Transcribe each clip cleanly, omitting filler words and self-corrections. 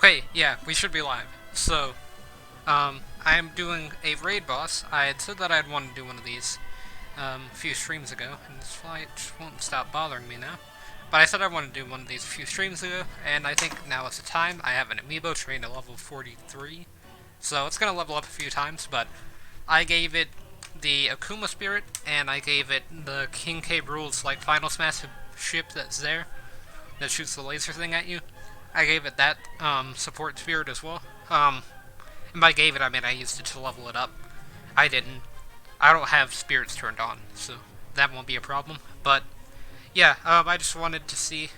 Okay, yeah, we should be live. So, I am doing a raid boss. I had said that I'd want to do one of these a few streams ago, and this fight won't stop bothering me now. But I said I wanted to do one of these a few streams ago, and I think now is the time. I have an amiibo trained at level 43, so it's gonna level up a few times, but I gave it the Akuma Spirit, and I gave it the King K. Rules, like, Final Smash ship that's there, that shoots the laser thing at you. I gave it that support spirit as well. And by gave it, I mean I used it to level it up. I didn't. I don't have spirits turned on, so that won't be a problem. But yeah, I just wanted to see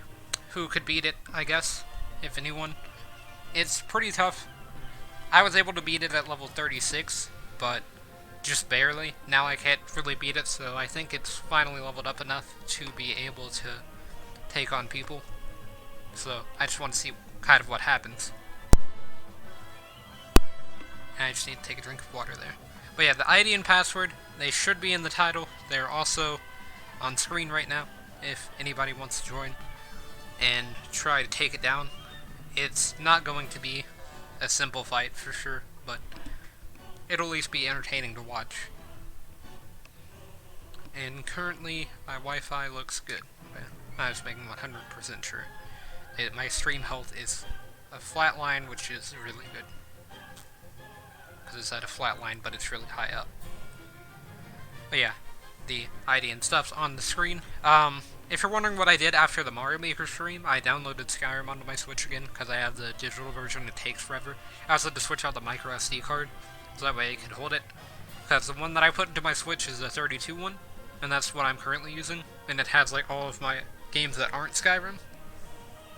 who could beat it, I guess, if anyone. It's pretty tough. I was able to beat it at level 36, but just barely. Now I can't really beat it, so I think it's finally leveled up enough to be able to take on people. So I just want to see kind of what happens. And I just need to take a drink of water there. But yeah, the ID and password, they should be in the title. They're also on screen right now, if anybody wants to join and try to take it down. It's not going to be a simple fight for sure, but it'll at least be entertaining to watch. And currently, my Wi-Fi looks good. I was making 100% sure. My stream health is a flat line, which is really good. Because it's at a flat line, but it's really high up. But yeah, the ID and stuff's on the screen. If you're wondering what I did after the Mario Maker stream, I downloaded Skyrim onto my Switch again, because I have the digital version. It takes forever. I also had to switch out the micro SD card, so that way I could hold it. Because the one that I put into my Switch is a 32 one, and that's what I'm currently using. And it has like all of my games that aren't Skyrim.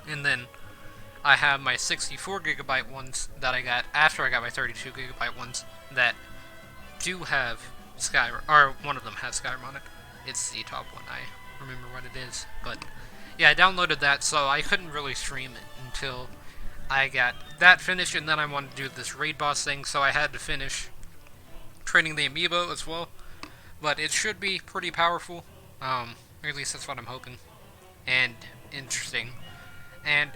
And then I have my 64GB ones that I got after I got my 32GB ones that do have Skyrim, or one of them has Skyrim on it. It's the top one, I remember what it is. But yeah, I downloaded that, so I couldn't really stream it until I got that finished, and then I wanted to do this raid boss thing, so I had to finish training the amiibo as well. But it should be pretty powerful, or at least that's what I'm hoping, and interesting. And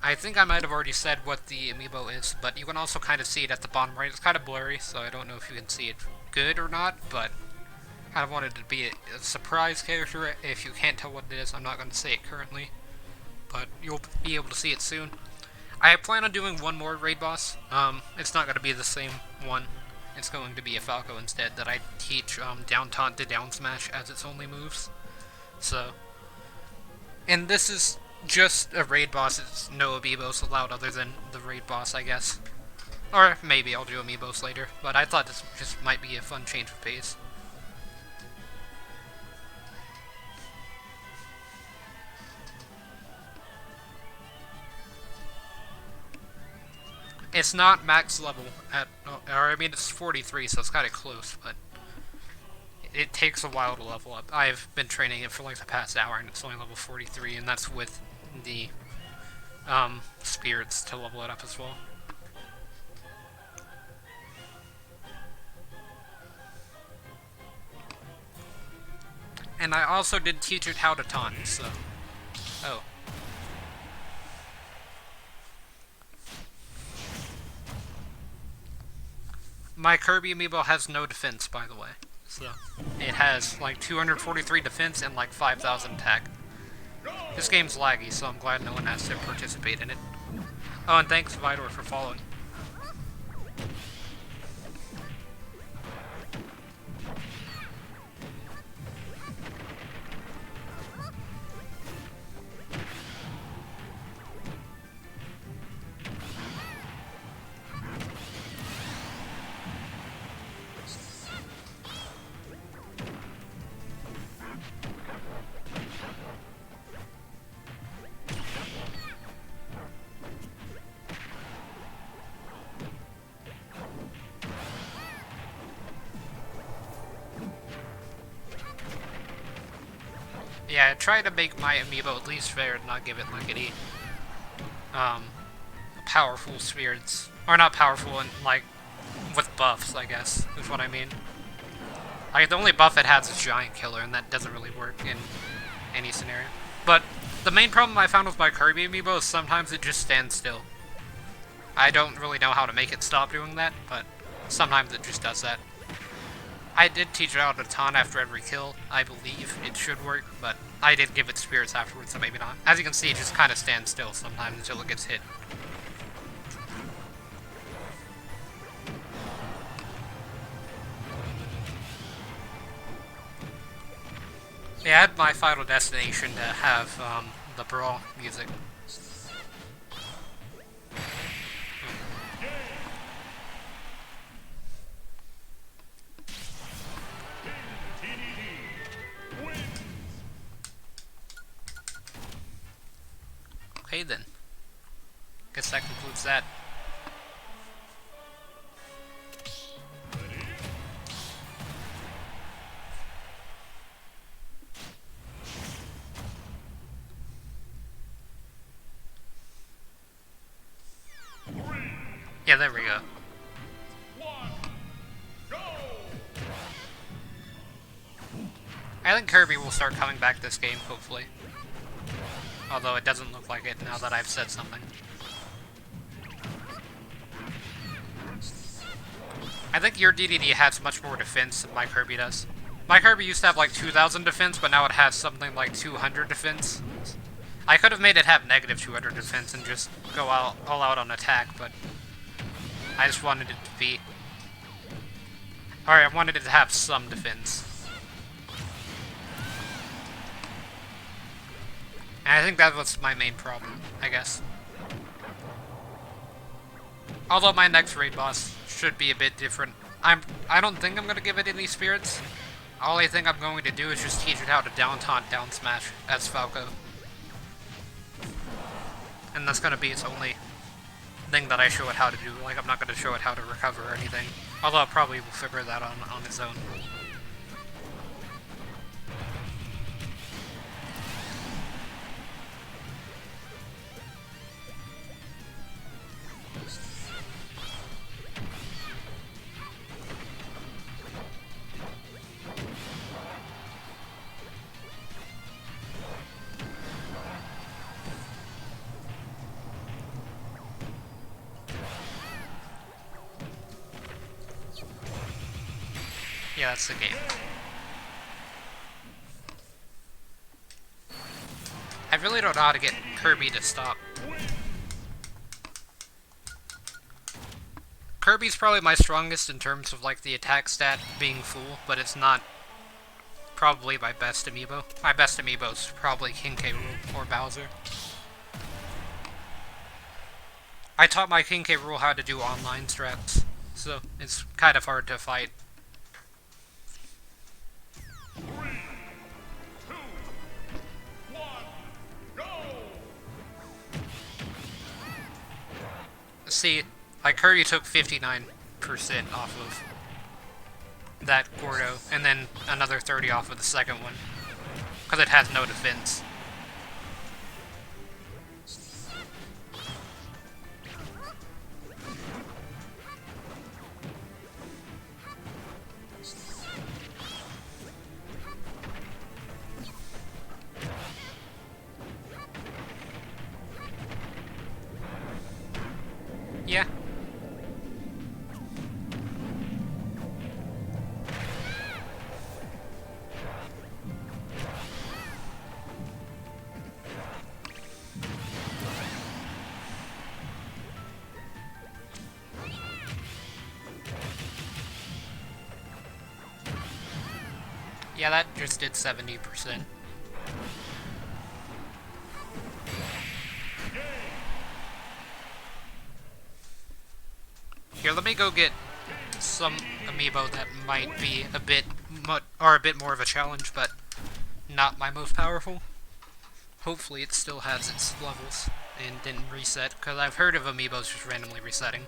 I think I might have already said what the amiibo is, but you can also kind of see it at the bottom right. It's kind of blurry, so I don't know if you can see it good or not, but I kind of wanted to be a surprise character. If you can't tell what it is, I'm not going to say it currently, but you'll be able to see it soon. I plan on doing one more raid boss. It's not going to be the same one. It's going to be a Falco instead that I teach down taunt to down smash as its only moves. So, and this is just a raid boss. It's no amiibos allowed other than the raid boss, I guess. Or maybe I'll do amiibos later, but I thought this just might be a fun change of pace. It's not max level at, or I mean it's 43, so it's kind of close, but it takes a while to level up. I've been training it for like the past hour, and it's only level 43, and that's with the spirits to level it up as well. And I also did teach it how to taunt, so... Oh. My Kirby amiibo has no defense, by the way. So, it has like 243 defense and like 5,000 attack. This game's laggy, so I'm glad no one has to participate in it. Oh, and thanks, Vidor, for following. Yeah, I try to make my amiibo at least fair and not give it like any powerful spirits. Or not powerful, and like with buffs, I guess, is what I mean. Like, the only buff it has is Giant Killer, and that doesn't really work in any scenario. But The main problem I found with my Kirby amiibo is sometimes it just stands still. I don't really know how to make it stop doing that, but sometimes it just does that. I did teach it out a ton after every kill. I believe it should work, but I did give it spirits afterwards, so maybe not. As you can see, it just kind of stands still sometimes until it gets hit. Yeah, I had my final destination to have the brawl music. Okay then. Guess that concludes that. Yeah, there we go. I think Kirby will start coming back this game, hopefully. Although it doesn't look like it now that I've said something. I think your DDD has much more defense than my Kirby does. My Kirby used to have like 2,000 defense, but now it has something like 200 defense. I could have made it have negative 200 defense and just go all out on attack, but I just wanted it to be... Alright, I wanted it to have some defense. And I think that was my main problem, I guess. Although my next raid boss should be a bit different. I don't think I'm going to give it any spirits. All I think I'm going to do is just teach it how to down taunt, down smash as Falco. And that's going to be its only thing that I show it how to do. Like, I'm not going to show it how to recover or anything. Although it probably will figure that on its own. Yeah, that's the game. I really don't know how to get Kirby to stop. Kirby's probably my strongest in terms of like the attack stat being full, but it's not probably my best amiibo. My best amiibo is probably King K. Rool or Bowser. I taught my King K. Rool how to do online strats, so it's kind of hard to fight. See, like Kirby took 59% off of that Gordo, and then another 30 off of the second one, because it has no defense. Yeah. Yeah, that just did 70%. Here, let me go get some amiibo that might be a bit more of a challenge, but not my most powerful. Hopefully it still has its levels and didn't reset, because I've heard of amiibos just randomly resetting.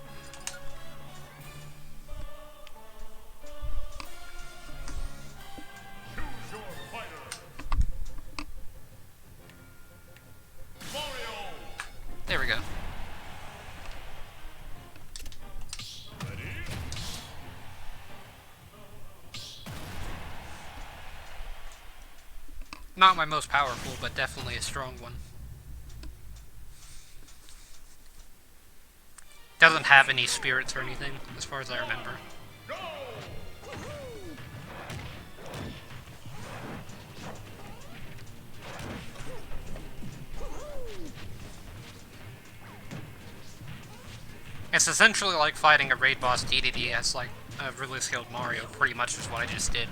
There we go. Not my most powerful, but definitely a strong one. doesn't have any spirits or anything, as far as I remember. It's essentially like fighting a raid boss DDD as like a really skilled Mario, pretty much is what I just did.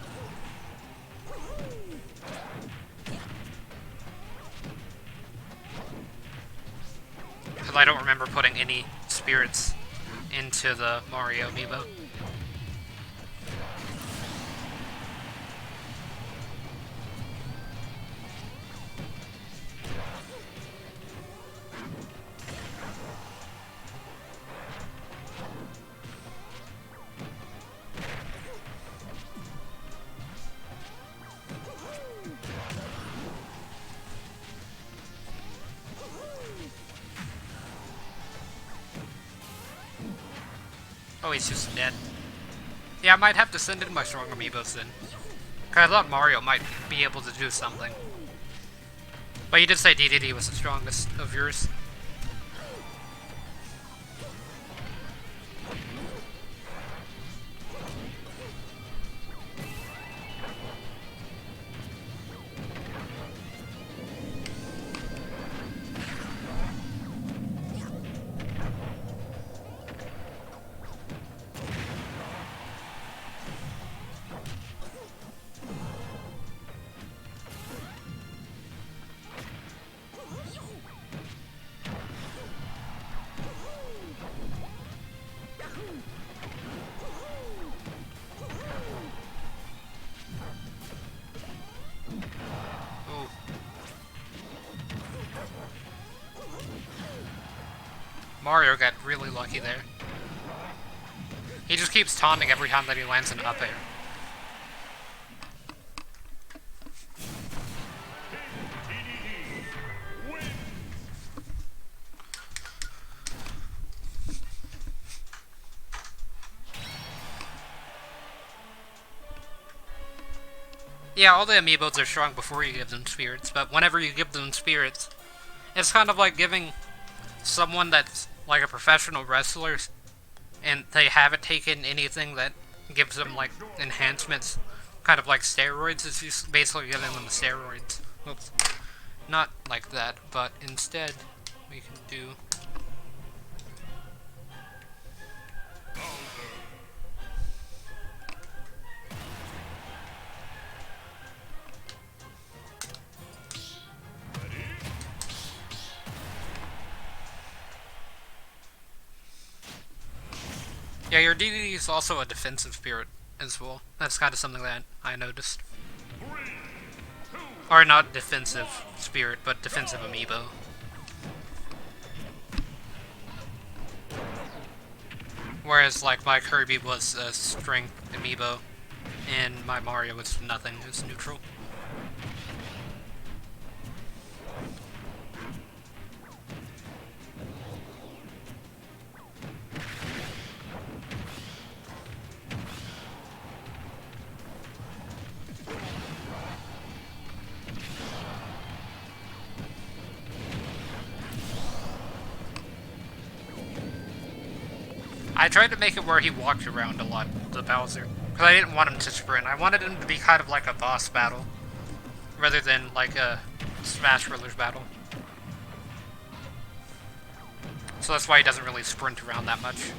Because I don't remember putting any spirits into the Mario amiibo. Oh, he's just dead. Yeah, I might have to send in my strong amiibos then. Cause I thought Mario might be able to do something. But you did say DDD was the strongest of yours. Mario got really lucky there. He just keeps taunting every time that he lands an up air. Yeah, all the amiibos are strong before you give them spirits, but whenever you give them spirits, it's kind of like giving someone that's like a professional wrestler and they haven't taken anything that gives them like enhancements, kind of like steroids. It's just basically giving them steroids. Oops. Not like that, but instead we can do yeah, your DDD is also a defensive spirit as well. That's kind of something that I noticed. Or not defensive spirit, but defensive amiibo. Whereas, like, my Kirby was a strength amiibo, and my Mario was nothing, it was neutral. I tried to make it where he walked around a lot, the Bowser. Because I didn't want him to sprint. I wanted him to be kind of like a boss battle, rather than like a Smash Brothers battle. So that's why he doesn't really sprint around that much.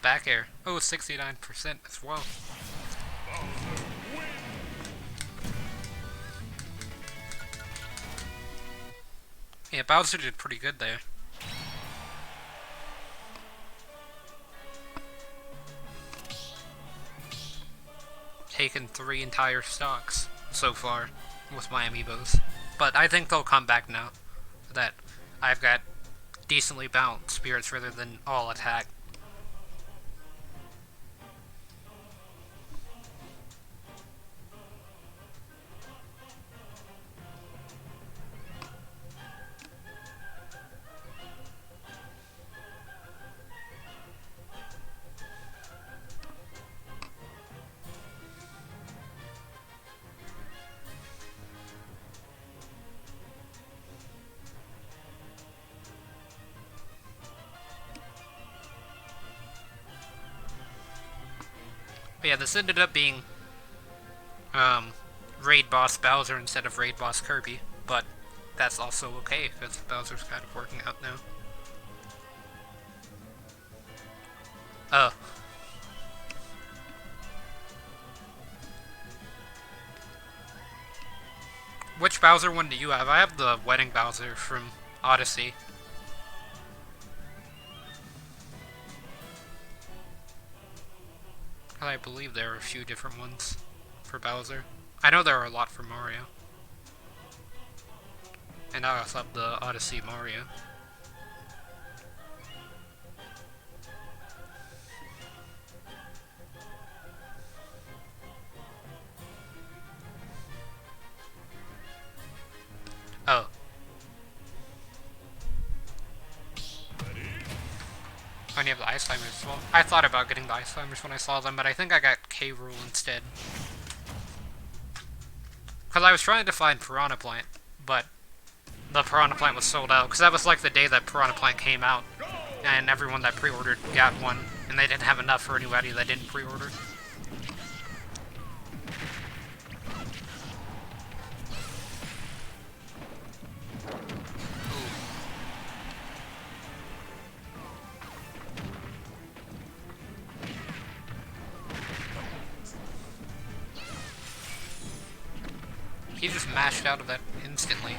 back air. Oh, 69% as well. Yeah, Bowser did pretty good there. Taken 3 entire stocks so far with my amiibos. But I think they'll come back now that I've got decently balanced spirits rather than all attack. But yeah, this ended up being Raid Boss Bowser instead of Raid Boss Kirby, but that's also okay, because Bowser's kind of working out now. Oh. Which Bowser one do you have? I have the Wedding Bowser from Odyssey. I believe there are a few different ones for Bowser. I know there are a lot for Mario. And I also have the Odyssey Mario. Oh. I only have the Ice Climbers as well. I thought about getting the Ice Climbers when I saw them, but I think I got K. Rool instead. Because I was trying to find Piranha Plant, but the Piranha Plant was sold out. Because that was like the day that Piranha Plant came out, and everyone that pre-ordered got one, and they didn't have enough for anybody that didn't pre-order. He just mashed out of that instantly.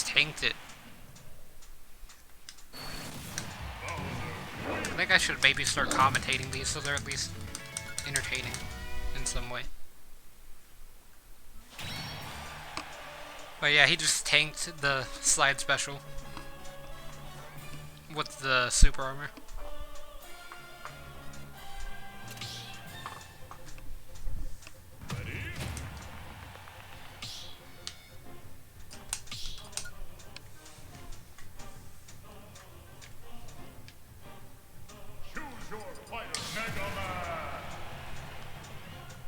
Tanked it. I think I should maybe start commentating these so they're at least entertaining in some way. But yeah, he just tanked the slide special with the super armor.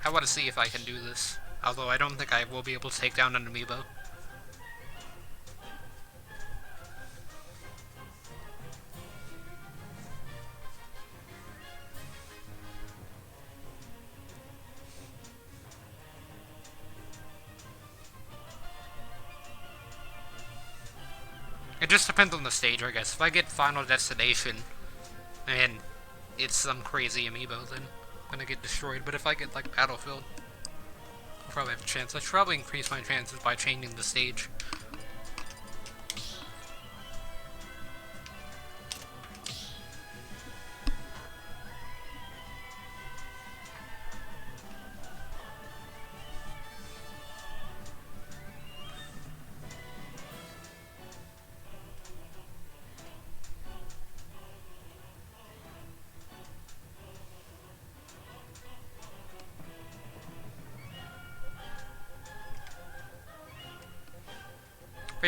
I want to see if I can do this, although I don't think I will be able to take down an amiibo. It just depends on the stage, I guess. If I get Final Destination, and it's some crazy amiibo, then I'm gonna get destroyed. But if I get, like, Battlefield, I'll probably have a chance. I should probably increase my chances by changing the stage.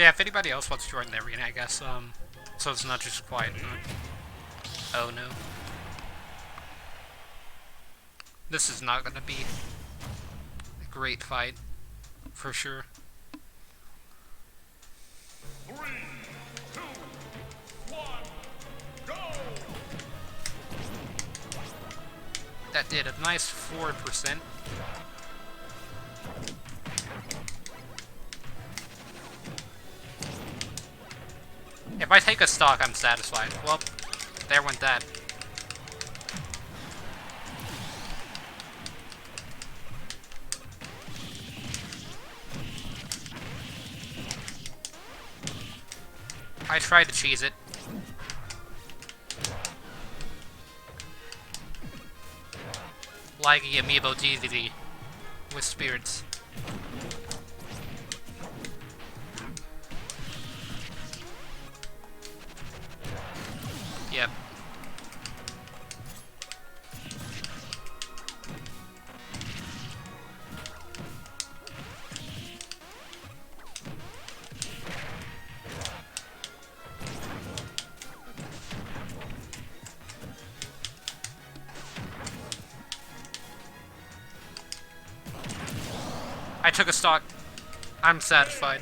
But yeah, if anybody else wants to join the arena, I guess, so it's not just quiet. Oh no. This is not gonna be a great fight, for sure. 3, 2, 1, go! That did a nice 4%. If I take a stock, I'm satisfied. Well, there went that. I tried to cheese it. Laggy amiibo DVD with spirits. Yep. I took a stock. I'm satisfied.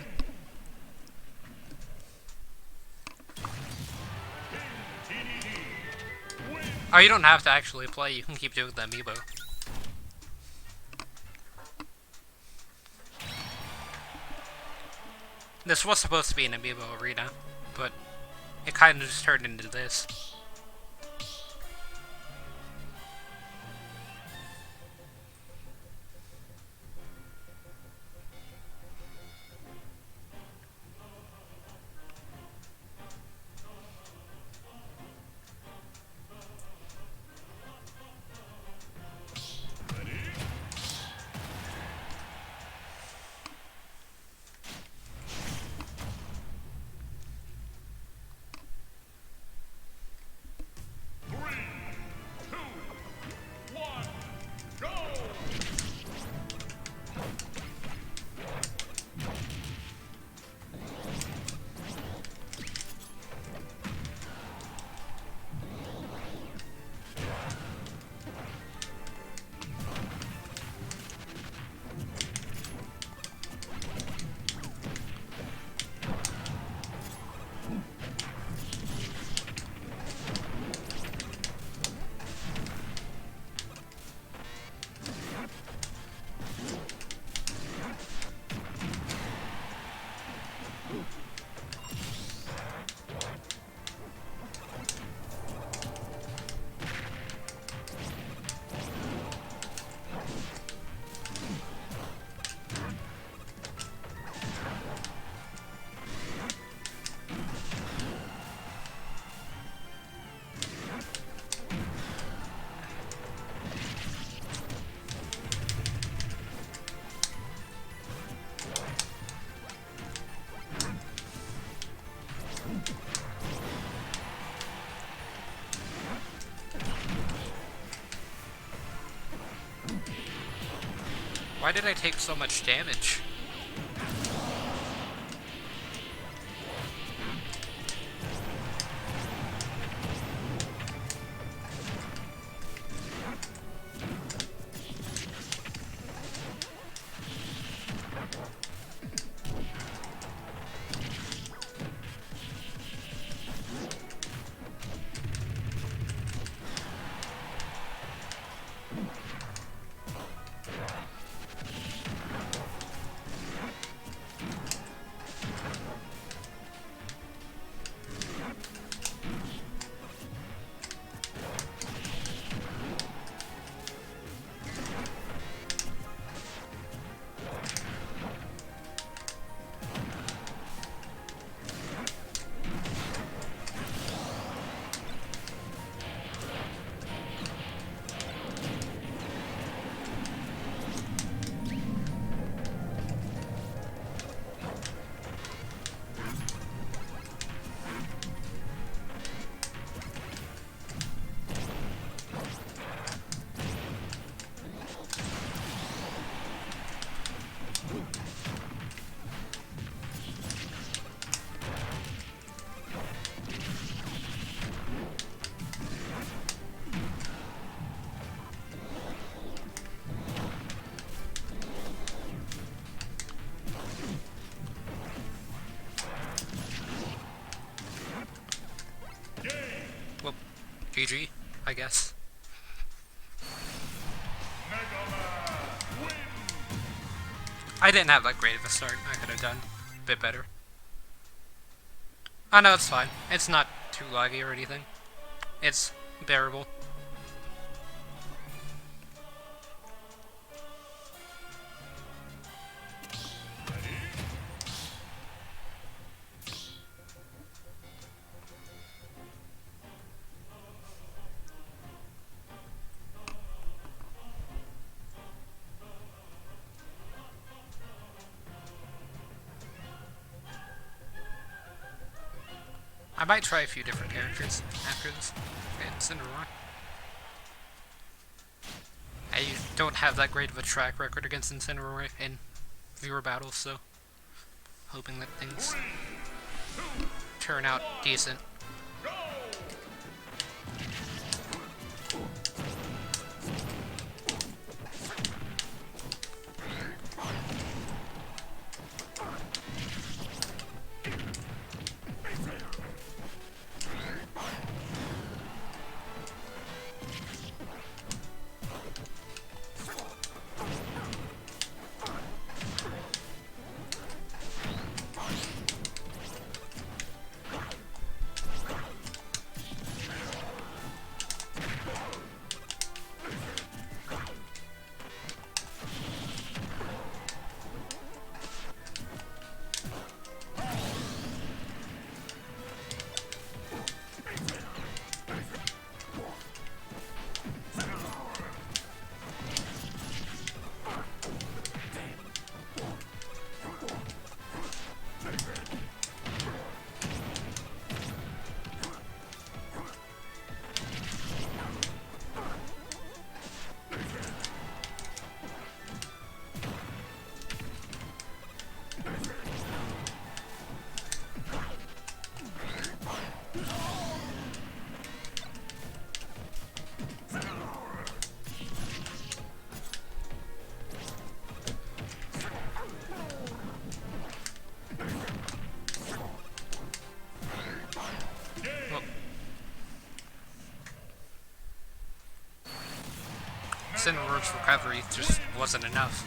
Oh, you don't have to actually play, you can keep doing the amiibo. This was supposed to be an amiibo arena, but it kind of just turned into this. Why did I take so much damage? GG, I guess. I didn't have that great of a start. I could have done a bit better. Oh no, it's fine. It's not too laggy or anything. It's bearable. I might try a few different characters after this. Okay, Cinderella. I don't have that great of a track record against Incineroar in viewer battles, so hoping that things turn out decent. Incineroar's recovery just wasn't enough.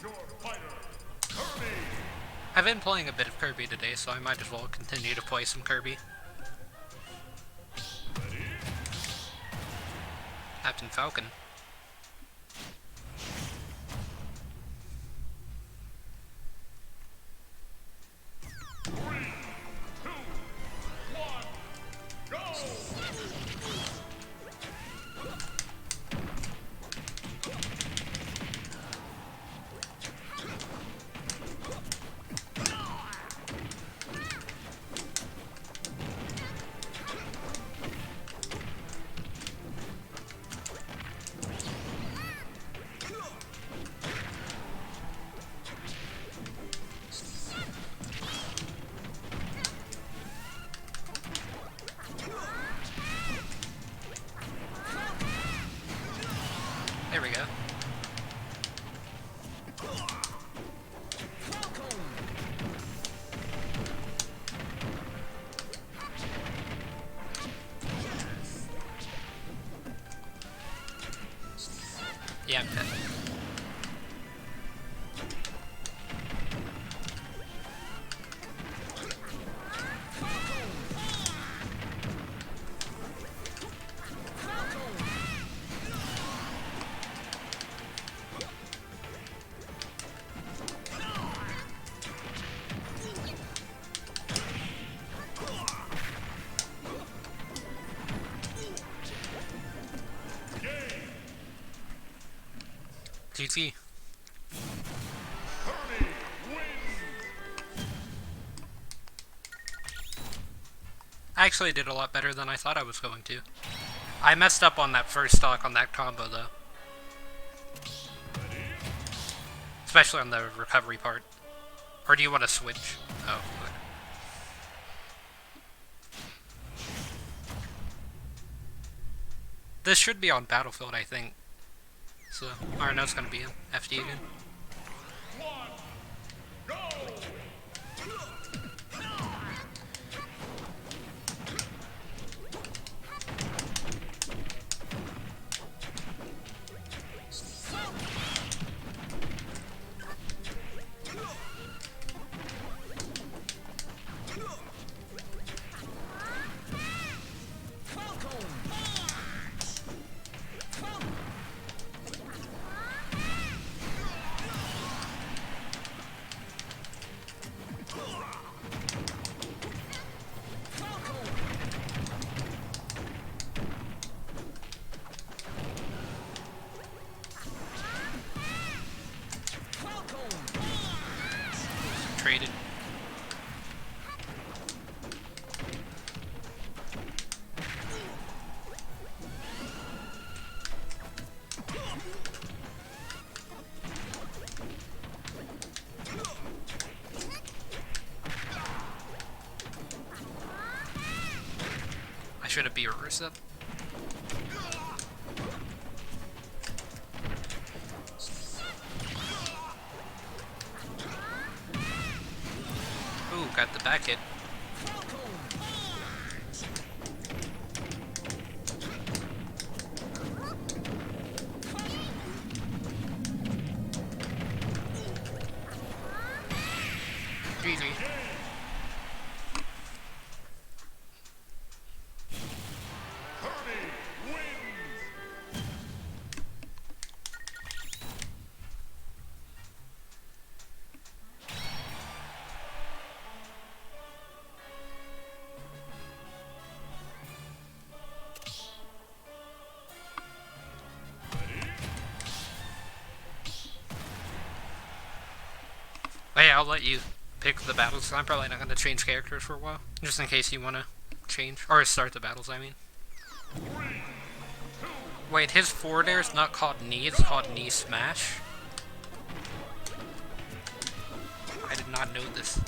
Your fighter, Kirby. I've been playing a bit of Kirby today, so I might as well continue to play some Kirby. Ready? Captain Falcon. Three, two, one, go! There we go. Yeah, I'm dead. GG. Kirby wins. I actually did a lot better than I thought I was going to. I messed up on that first stock on that combo though. Especially on the recovery part. Or do you want to switch? Oh, okay. This should be on Battlefield, I think. So, or no, it's gonna be in FD again. One, go! Traded. I should have beat Ursa. Ooh, got the back hit. GG. Kirby wins! Hey, I'll let you pick the battles. I'm probably not going to change characters for a while. Just in case you want to change. Or start the battles, I mean. Wait, his forward air is not called knee, it's called knee smash? I did not know this.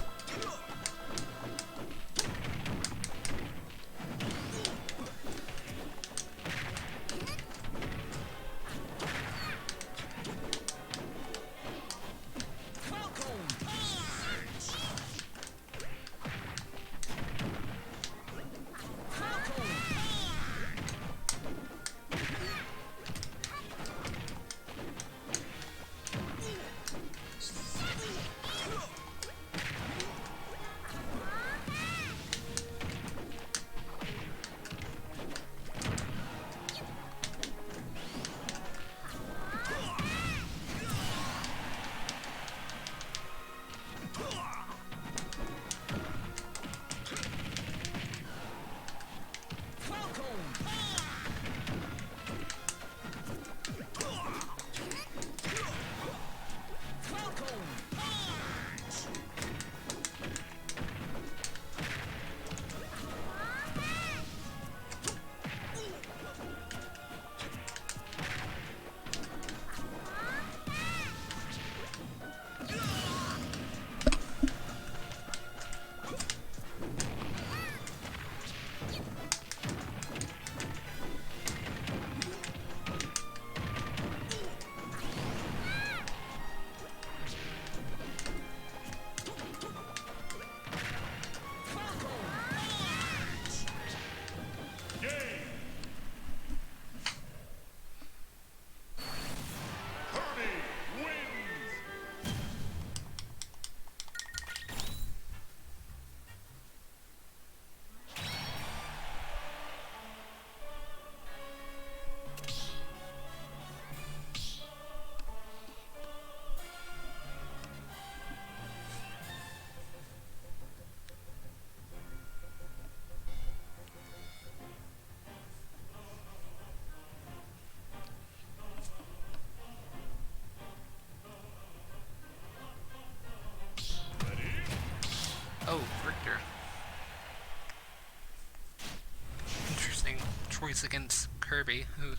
recoveries against Kirby, who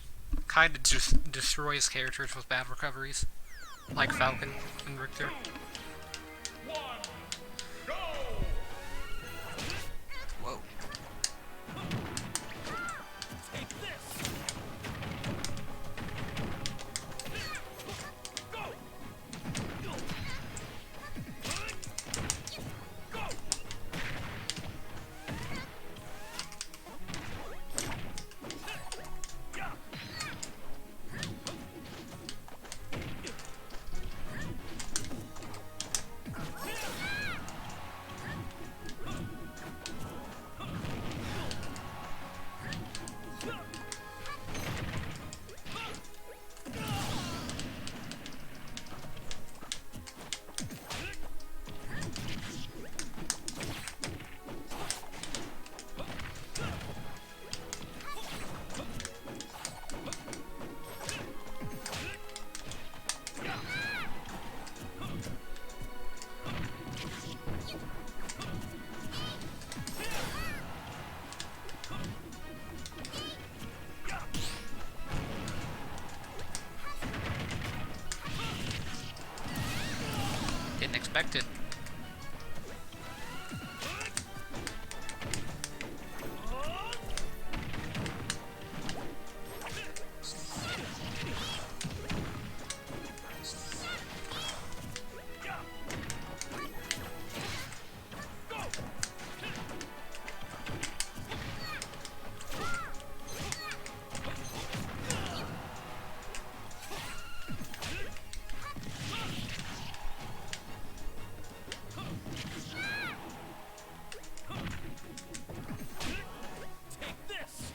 kind of just destroys characters with bad recoveries, like Falcon and Richter. 1, go! Whoa. Take this! Go! Go! Didn't expect it. Take this!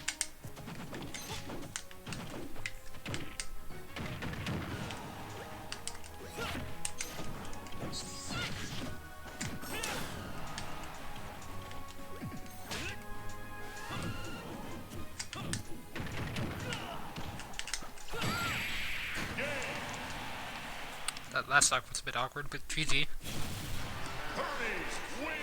That stock was a bit awkward, but GG. Kirby wins!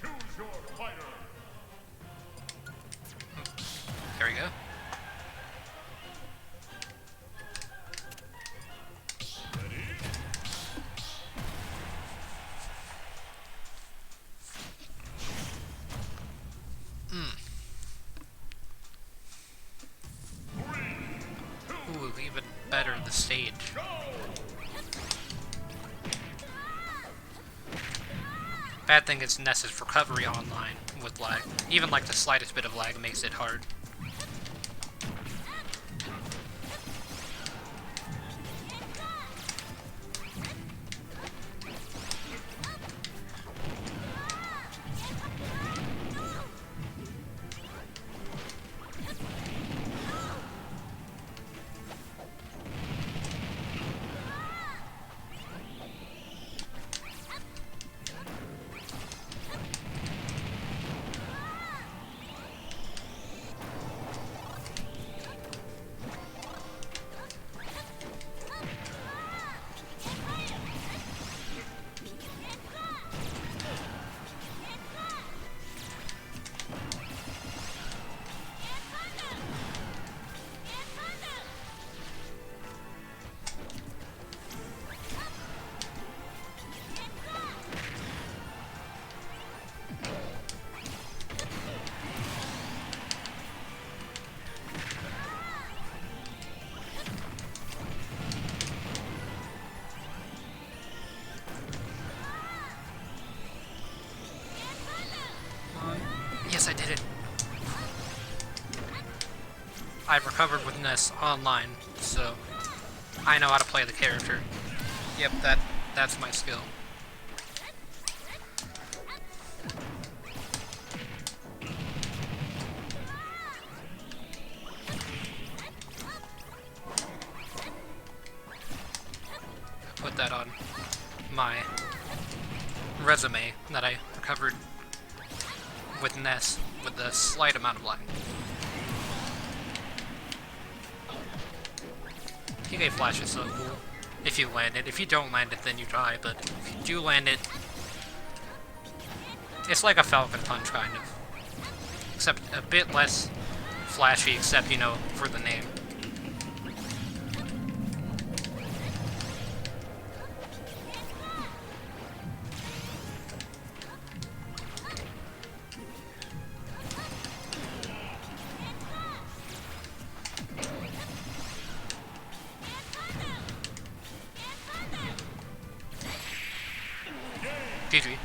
Choose your fighter! There we go. Ready? Ooh, even better, the stage. Go! Bad thing is Ness's recovery online with lag. Even like the slightest bit of lag makes it hard. Yes, I did it. I've recovered with Ness online, so I know how to play the character. Yep, that's my skill. that on my resume that I recovered with Ness with a slight amount of lag. PK Flash is so cool if you land it. If you don't land it, then you die, but if you do land it, it's like a Falcon Punch, kind of. Except a bit less flashy, except, you know, for the name. GG.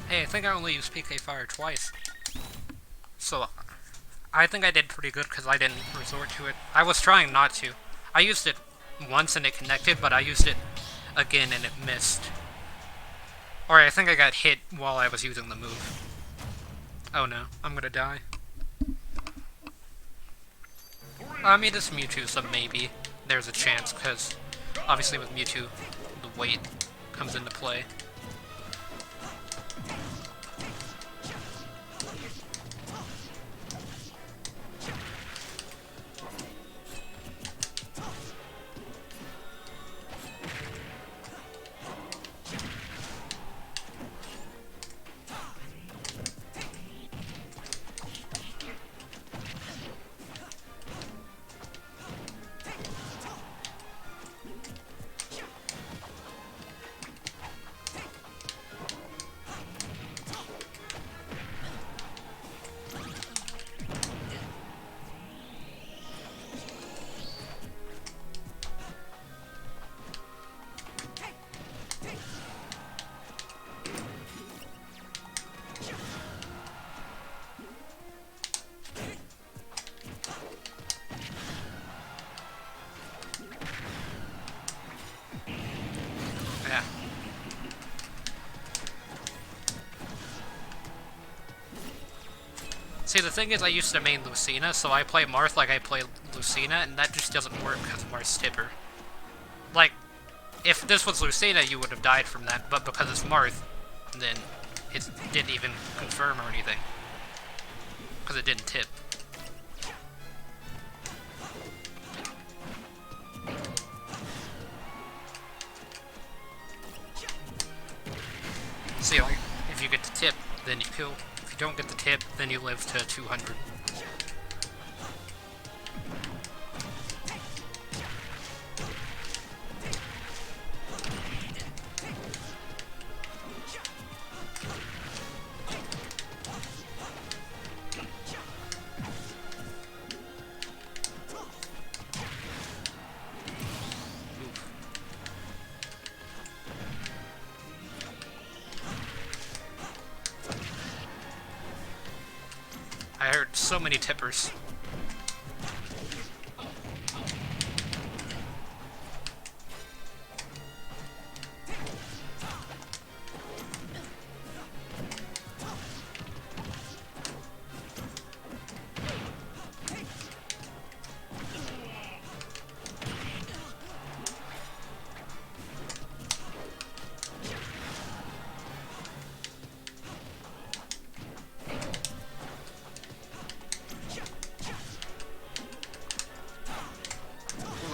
Hey, I think I only used PK Fire twice. So, I think I did pretty good because I didn't resort to it. I was trying not to. I used it once and it connected, but I used it again and it missed. Or I think I got hit while I was using the move. Oh no, I'm gonna die. I mean, it's Mewtwo, so maybe there's a chance, because obviously with Mewtwo, the weight comes into play. Yeah. See, the thing is, I used to main Lucina, so I play Marth like I play Lucina, and that just doesn't work because of Marth's tipper. Like, if this was Lucina, you would have died from that, but because it's Marth, then it didn't even confirm or anything. Because it didn't tip. See, like, if you get the tip, then you kill. If you don't get the tip, then you live to 200. I heard so many tippers.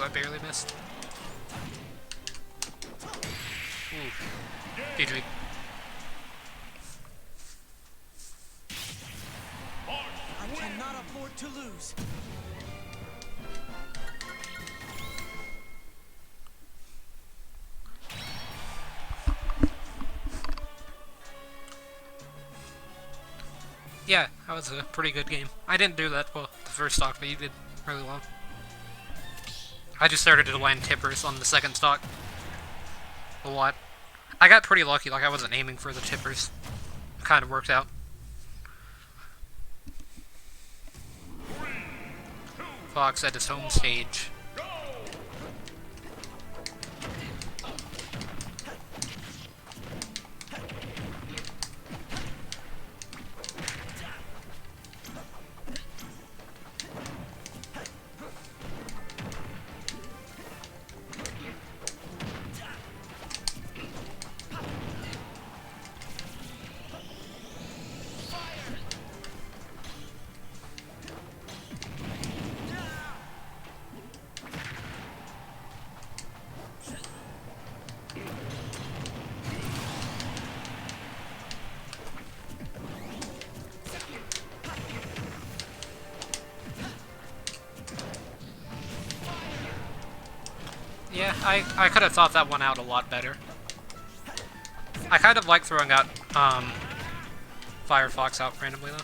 I barely missed. Ooh. GG. I cannot afford to lose. Yeah, that was a pretty good game. I didn't do that well the first stock, but you did really well. I just started to land tippers on the second stock. A lot. I got pretty lucky, like I wasn't aiming for the tippers. Kind of worked out. Fox at his home stage. Yeah, I could have thought that one out a lot better. I kind of like throwing out Firefox out randomly though.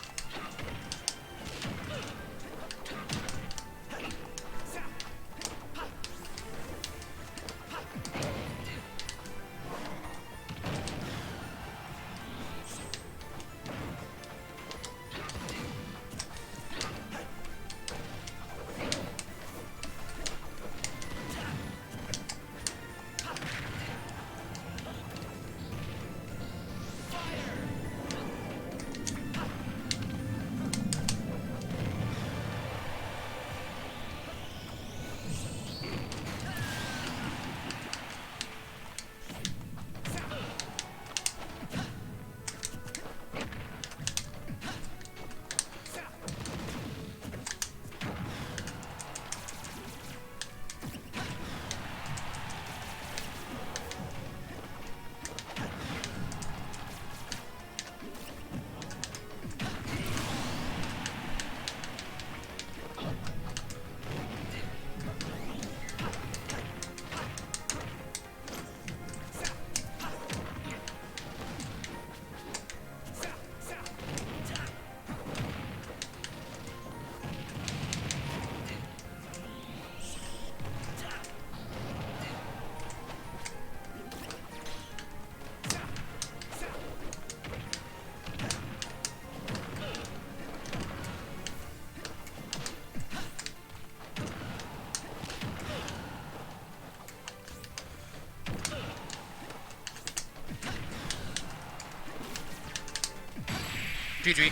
GG.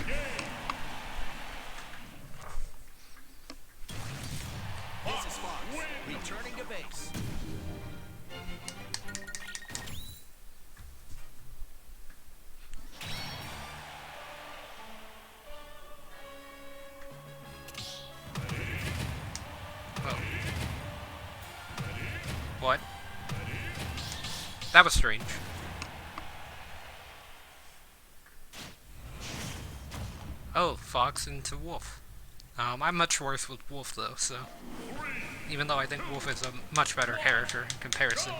This is Fox, returning to base. Oh. What? That was strange. Oh, Fox into Wolf. I'm much worse with Wolf though, so even though I think Wolf is a much better character in comparison.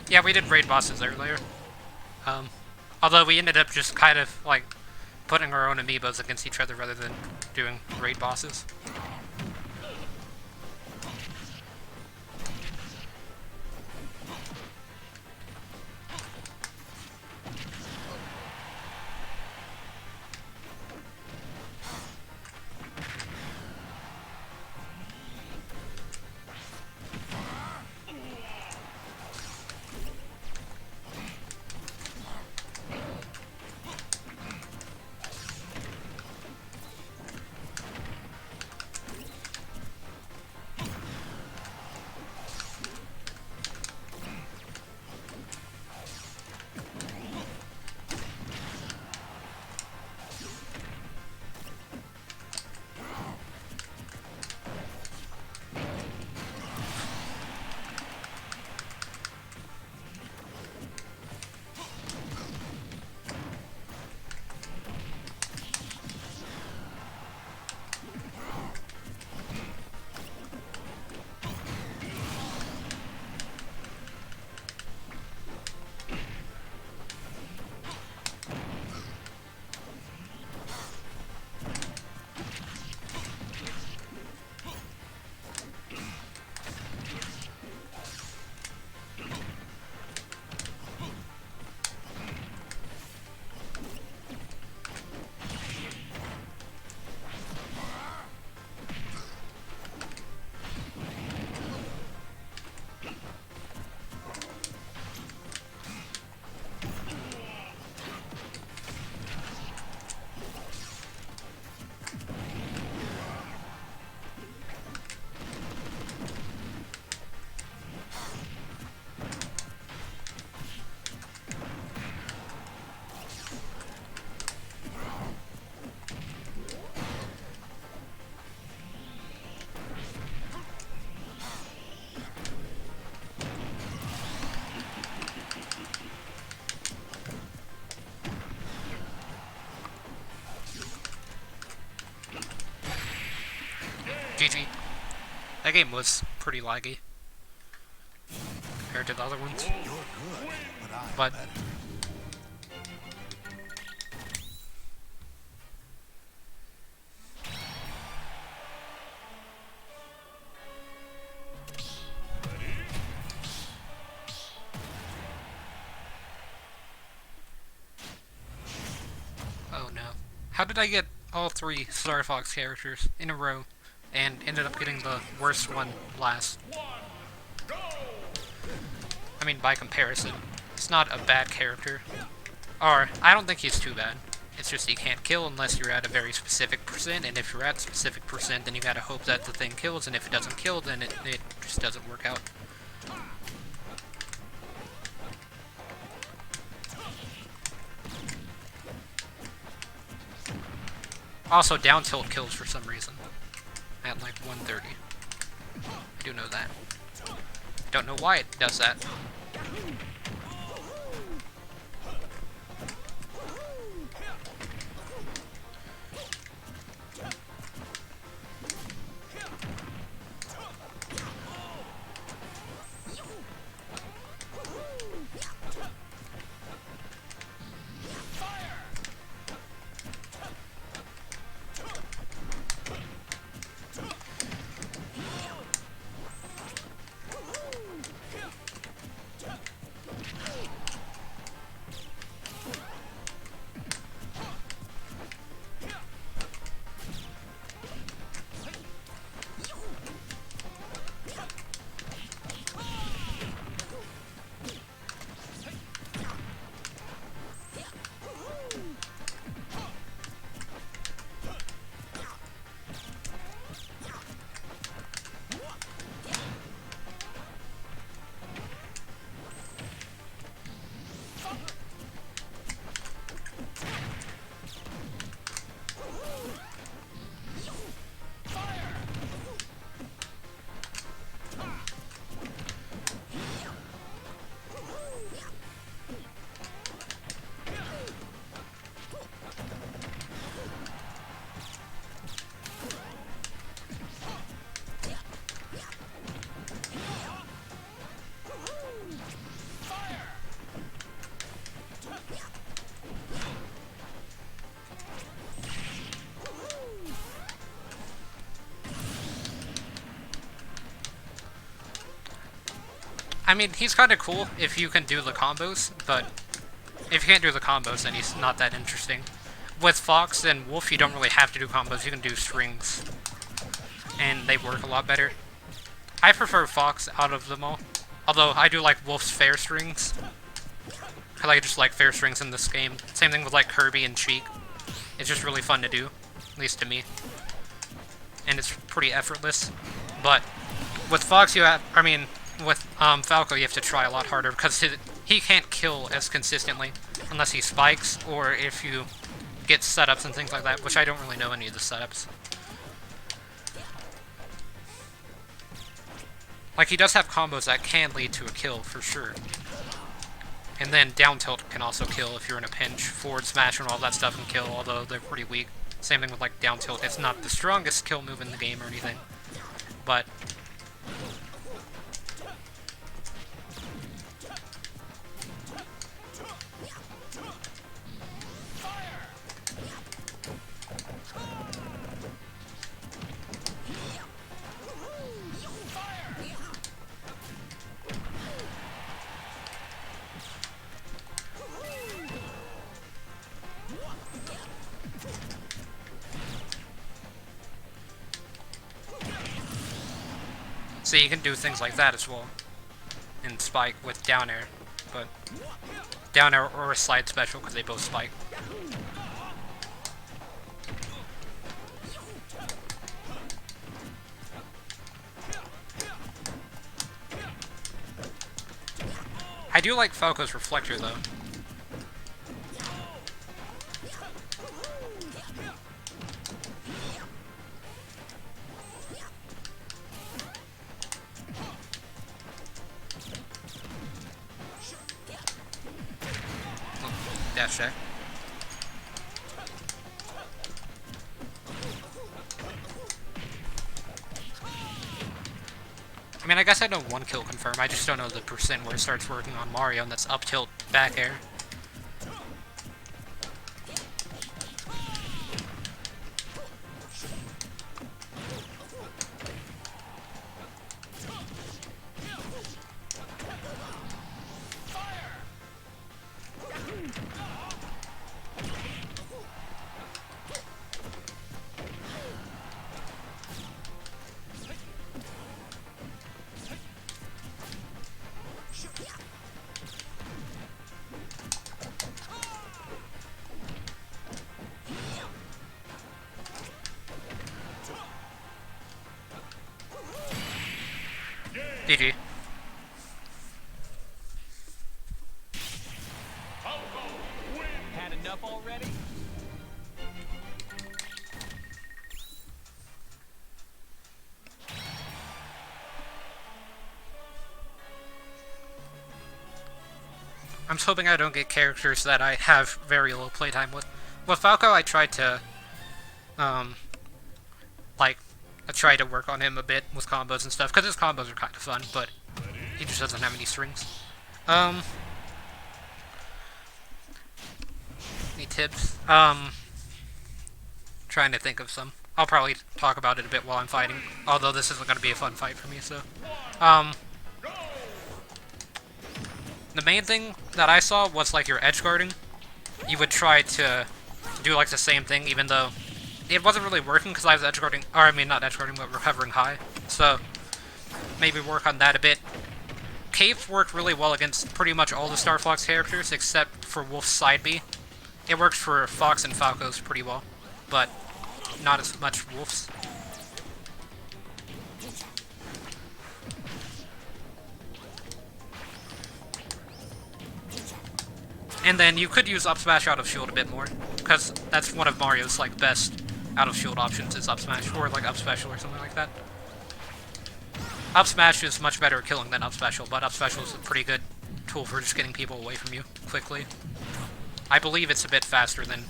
Yeah, we did raid bosses earlier. Although we ended up just kind of like putting our own amiibos against each other rather than doing raid bosses. GG. That game was pretty laggy compared to the other ones. You're good, but I'm But better. oh no. How did I get all 3 Star Fox characters in a row and ended up getting the worst one last? I mean, by comparison, it's not a bad character. Or, I don't think he's too bad. It's just you can't kill unless you're at a very specific percent, and if you're at a specific percent, then you gotta hope that the thing kills, and if it doesn't kill, then it just doesn't work out. Also, down tilt kills for some reason. At like 130. I do know that. Don't know why it does that. I mean, he's kind of cool if you can do the combos, but if you can't do the combos, then he's not that interesting. With Fox and Wolf, you don't really have to do combos, you can do strings, and they work a lot better. I prefer Fox out of them all, although I do like Wolf's fair strings. I just like fair strings in this game. Same thing with like Kirby and Sheik. It's just really fun to do, at least to me. And it's pretty effortless. But with Fox, with Falco, you have to try a lot harder because he can't kill as consistently unless he spikes or if you get setups and things like that, which I don't really know any of the setups. Like, he does have combos that can lead to a kill, for sure. And then down tilt can also kill if you're in a pinch. Forward smash and all that stuff can kill, although they're pretty weak. Same thing with, like, down tilt. It's not the strongest kill move in the game or anything. But so you can do things like that as well. And spike with down air. But down air or a slide special because they both spike. I do like Falco's reflector though. Dash check. I mean, I guess I know one kill confirm, I just don't know the percent where it starts working on Mario, and that's up tilt, back air. GG. Had enough already? I'm just hoping I don't get characters that I have very low playtime with. With Falco, I tried to, like, I tried to work on him a bit with combos and stuff, because his combos are kind of fun, but he just doesn't have any strings. Any tips? Trying to think of some. I'll probably talk about it a bit while I'm fighting, although this isn't going to be a fun fight for me, so. The main thing that I saw was, like, your edge guarding. You would try to do, like, the same thing, even though it wasn't really working because I was edge guarding, or I mean, not edge guarding, but recovering high. So, maybe work on that a bit. Cape worked really well against pretty much all the Star Fox characters, except for Wolf's side B. It worked for Fox and Falco's pretty well, but not as much Wolf's. And then you could use up smash out of shield a bit more, because that's one of Mario's like best out of shield options is up smash, or like up special or something like that. Up smash is much better at killing than up special, but up special is a pretty good tool for just getting people away from you quickly. I believe it's a bit faster than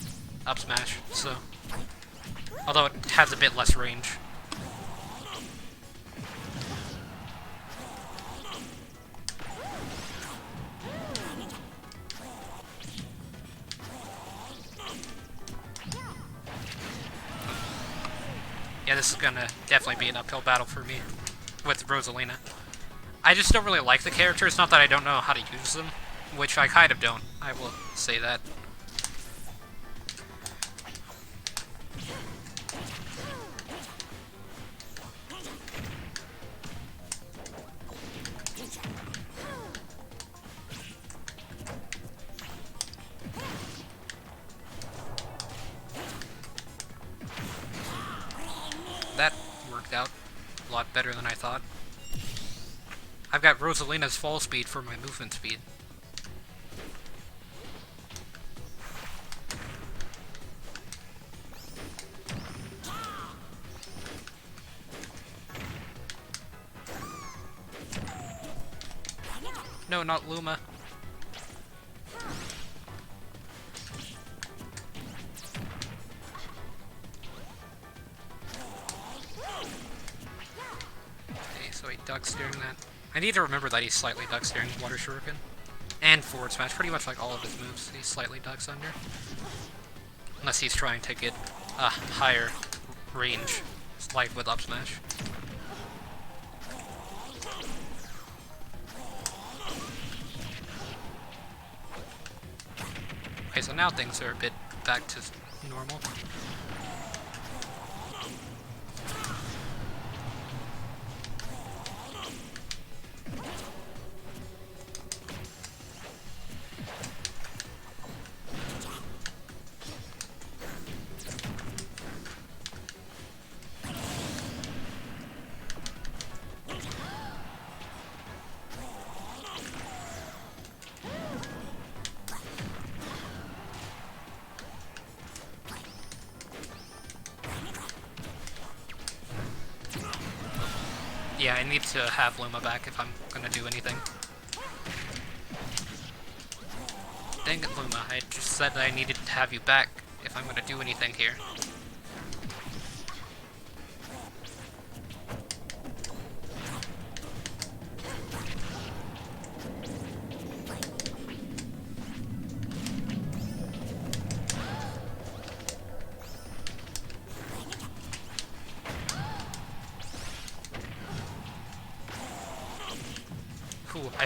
up smash, so although it has a bit less range. Yeah, this is gonna definitely be an uphill battle for me with Rosalina. I just don't really like the character. It's not that I don't know how to use them, which I kind of don't. I will say that. That worked out a lot better than I thought. I've got Rosalina's fall speed for my movement speed. No, not Luma. Okay, so he ducks during that. I need to remember that he slightly ducks during Water Shuriken. And forward smash, pretty much like all of his moves, he slightly ducks under. Unless he's trying to get a higher range, like with up smash. Okay, so now things are a bit back to normal. Yeah, I need to have Luma back if I'm gonna do anything. Dang it, Luma, I just said that I needed to have you back if I'm gonna do anything here.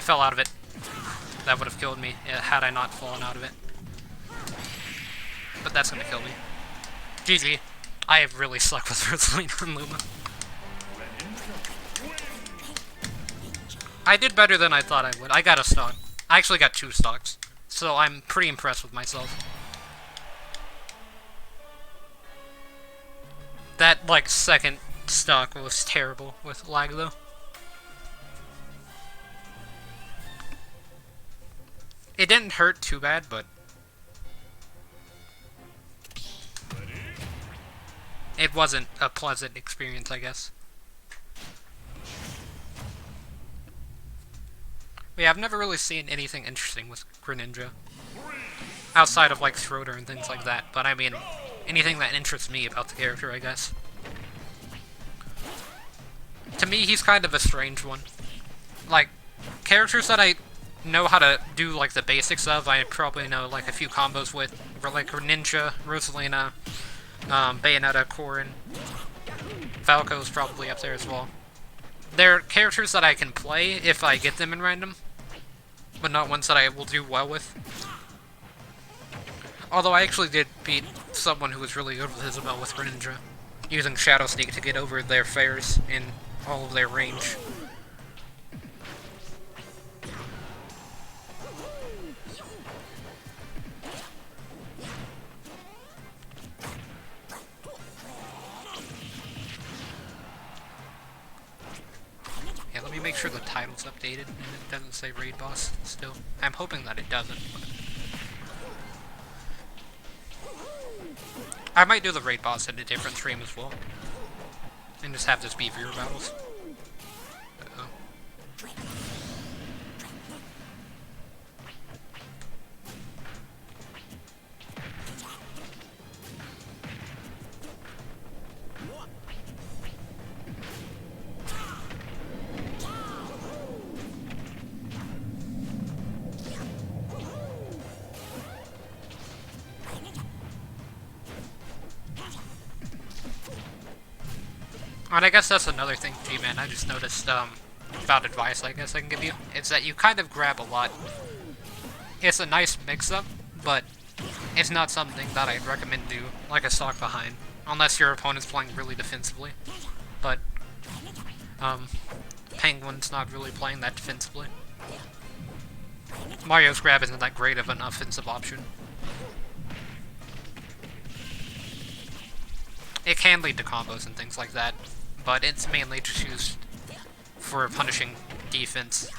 I fell out of it. That would have killed me had I not fallen out of it. But that's gonna kill me. GG. I have really sucked with Rosalina and Luma. I did better than I thought I would. I got a stock. I actually got 2 stocks. So I'm pretty impressed with myself. That, like, second stock was terrible with lag, though. It didn't hurt too bad, but it wasn't a pleasant experience, I guess. Yeah, I've never really seen anything interesting with Greninja. Outside of, like, Throater and things like that. But, I mean, anything that interests me about the character, I guess. To me, he's kind of a strange one. Like, characters that I know how to do, like, the basics of, I probably know, like, a few combos with. Like, Greninja, Rosalina, Bayonetta, Corrin. Falco's probably up there as well. They're characters that I can play if I get them in random, but not ones that I will do well with. Although I actually did beat someone who was really good with Isabelle with Greninja, using Shadow Sneak to get over their fares in all of their range. Yeah, let me make sure the title's updated and it doesn't say Raid Boss still. I'm hoping that it doesn't. I might do the Raid Boss in a different stream as well. And just have this be viewer battles. Uh-oh. And I guess that's another thing, G-Man, I just noticed, about advice I guess I can give you. It's that you kind of grab a lot. It's a nice mix-up, but it's not something that I'd recommend do, like a stock behind. Unless your opponent's playing really defensively. But, Penguin's not really playing that defensively. Mario's grab isn't that great of an offensive option. It can lead to combos and things like that, but it's mainly just used for punishing defense.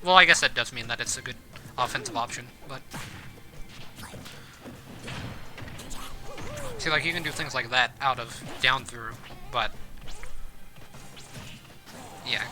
Well, I guess that does mean that it's a good offensive option, but... See, like, you can do things like that out of down through, but... Yeah.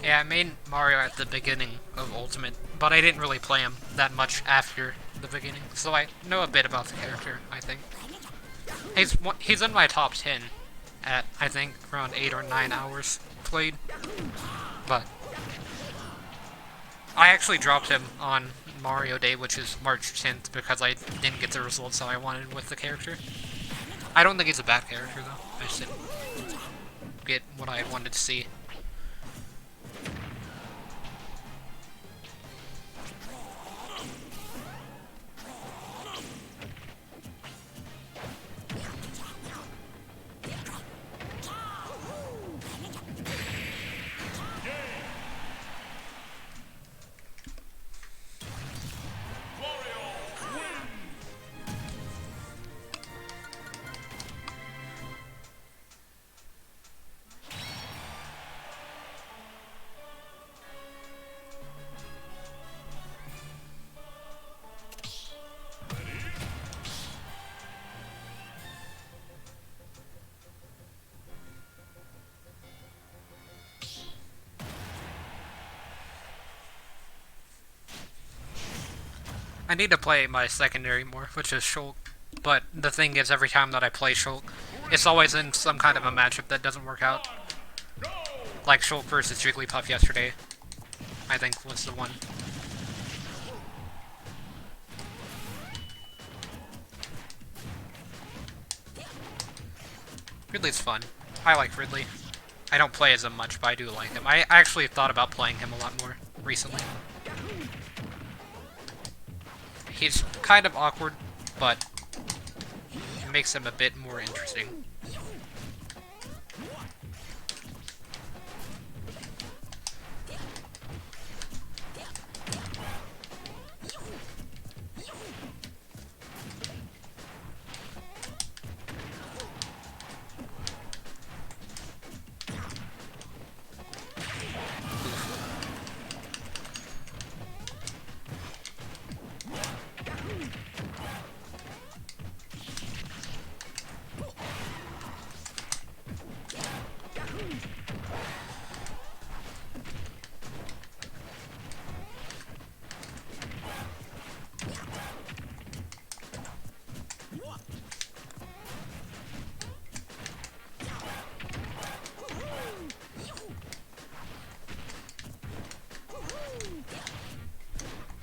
Yeah, I made Mario at the beginning of Ultimate, but I didn't really play him that much after the beginning, so I know a bit about the character, I think. He's in my top 10 at, I think, around 8 or 9 hours played, but I actually dropped him on Mario Day, which is March 10th, because I didn't get the results that I wanted with the character. I don't think he's a bad character, though. I just didn't get what I wanted to see. I need to play my secondary more, which is Shulk. But the thing is, every time that I play Shulk, it's always in some kind of a matchup that doesn't work out. Like Shulk versus Jigglypuff yesterday, I think was the one. Ridley's fun. I like Ridley. I don't play as him much, but I do like him. I actually thought about playing him a lot more recently. He's kind of awkward, but it makes him a bit more interesting.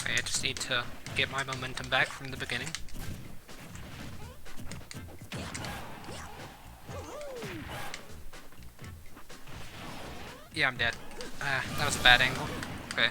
I just need to get my momentum back from the beginning. Yeah, I'm dead. That was a bad angle. Okay.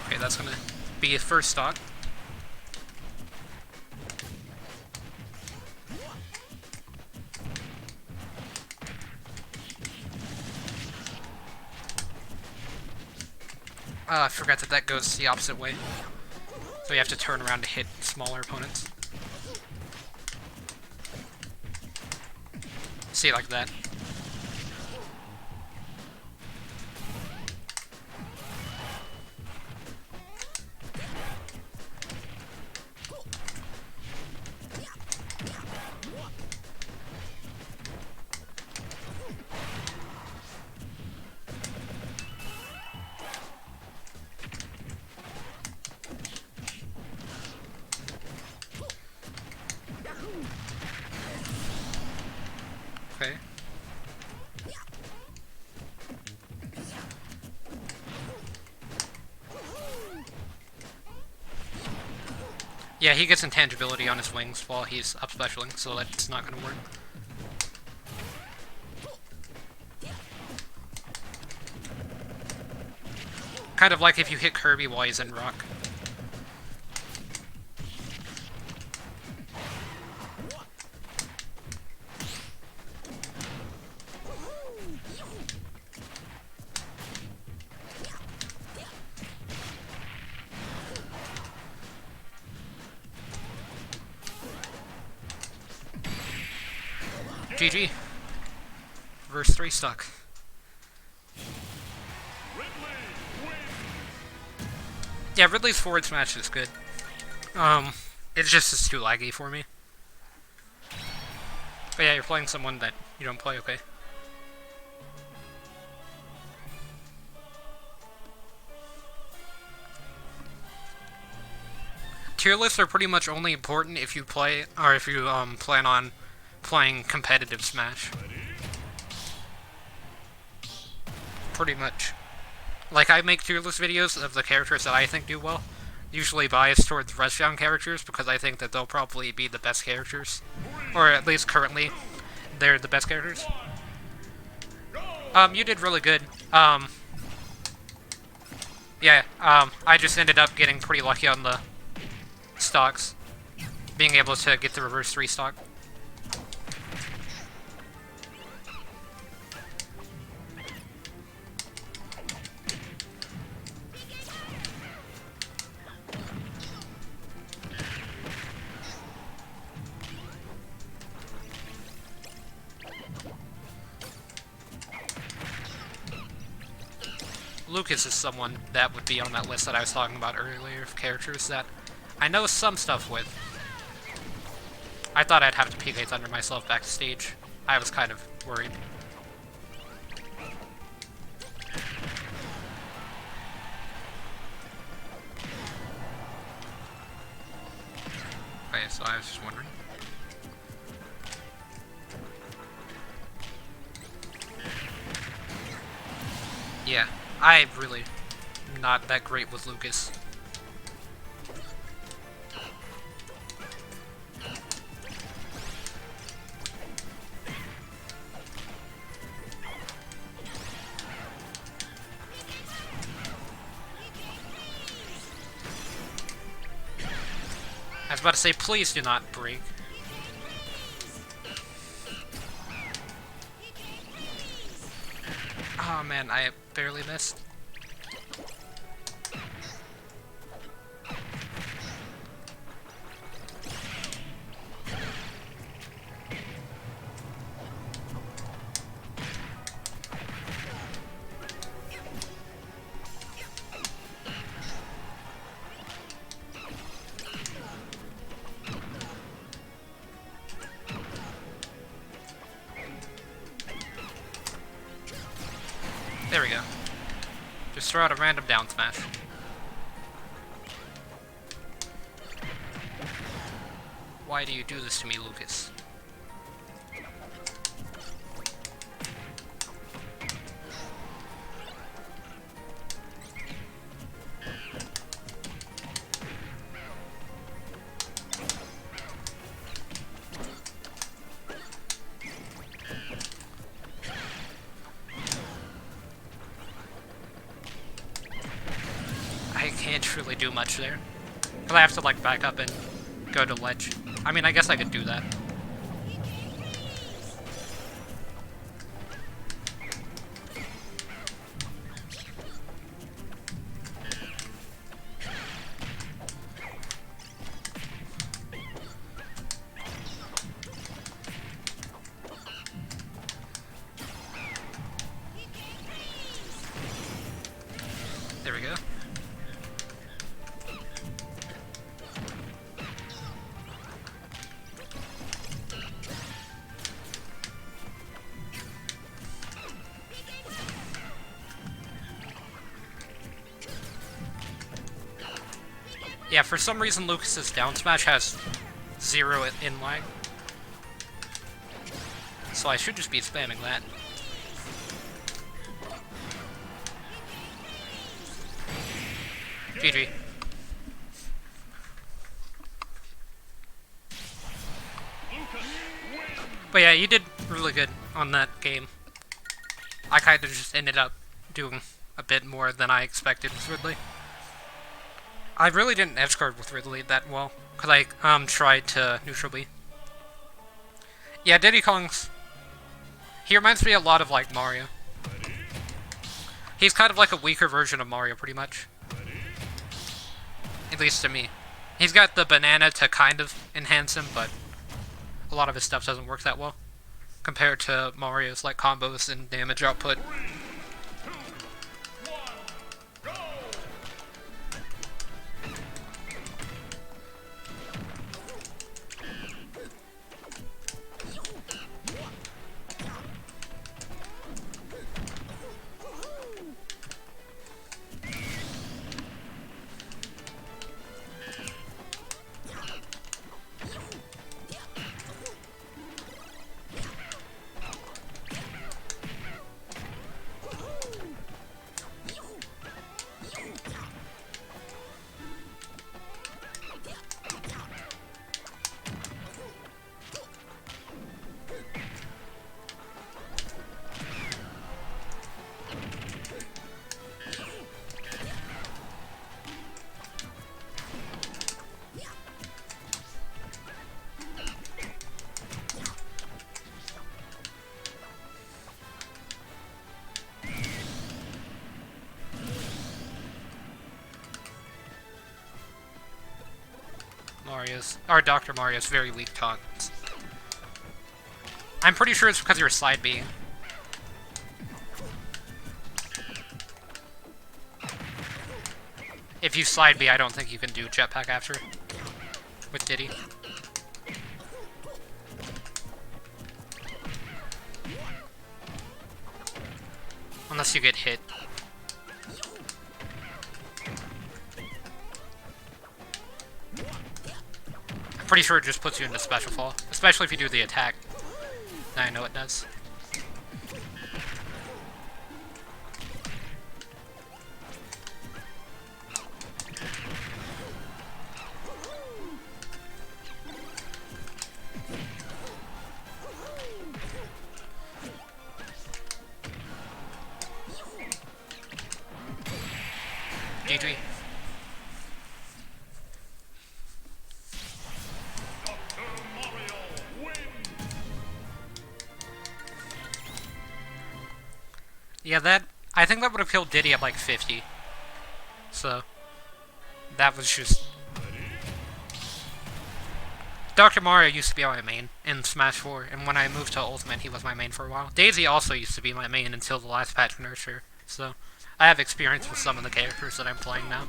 Okay, that's gonna be his first stock. I forgot that that goes the opposite way. So you have to turn around to hit smaller opponents. See, like that. Okay. Yeah, he gets intangibility on his wings while he's up specialing, so that's not gonna work. Kind of like if you hit Kirby while he's in rock. GG. Verse 3 stock. Yeah, Ridley's forward smash is good. It's just too laggy for me. But yeah, you're playing someone that you don't play, okay. Tier lists are pretty much only important if you play, or if you plan on playing competitive Smash. Pretty much. Like, I make tier list videos of the characters that I think do well, usually biased towards rushdown characters because I think that they'll probably be the best characters. Or at least currently, they're the best characters. You did really good. Yeah, I just ended up getting pretty lucky on the stocks. being able to get the reverse 3 stock. Lucas is someone that would be on that list that I was talking about earlier of characters that I know some stuff with. I thought I'd have to PK Thunder myself backstage. I was kind of worried. Okay, so I was just wondering. Yeah, I really not that great with Lucas. I was about to say, please do not break. Oh man, I barely missed. There we go. Just throw out a random down smash. Why do you do this to me, Lucas? I can't really do much there. Because I have to, like, back up and go to ledge. I mean, I guess I could do that. There we go. Yeah, for some reason Lucas's down smash has 0 in lag. So I should just be spamming that. GG. But yeah, you did really good on that game. I kind of just ended up doing a bit more than I expected with Ridley. I really didn't edge guard with Ridley that well, because I tried to neutral B. Yeah, Diddy Kong's... He reminds me a lot of, like, Mario. He's kind of like a weaker version of Mario, pretty much. At least to me. He's got the banana to kind of enhance him, but a lot of his stuff doesn't work that well. Compared to Mario's, like, combos and damage output. Mario's, or Dr. Mario's very weak taunts. I'm pretty sure it's because you're side B. If you slide B, I don't think you can do jetpack after with Diddy. Unless you get hit. I'm pretty sure it just puts you into special fall, especially if you do the attack. Now I know it does. GG. Yeah, I think that would have killed Diddy at like 50. So, that was just... Dr. Mario used to be my main in Smash 4, and when I moved to Ultimate, he was my main for a while. Daisy also used to be my main until the last patch Nurture, so I have experience with some of the characters that I'm playing now.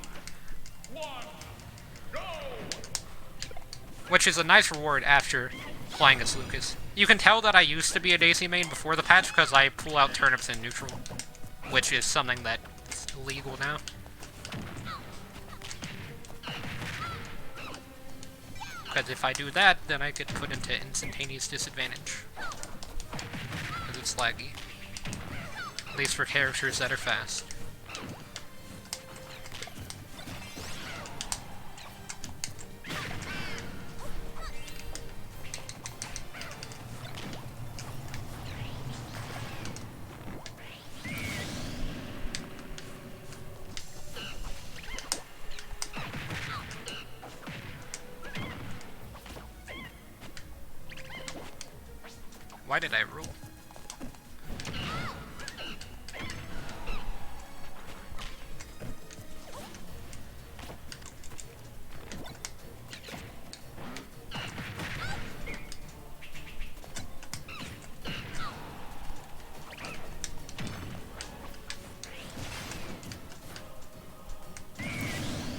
Which is a nice reward after playing as Lucas. You can tell that I used to be a Daisy main before the patch because I pull out turnips in neutral, which is something that's illegal now. Because if I do that, then I get put into instantaneous disadvantage. Because it's laggy. At least for characters that are fast. Why did I rule?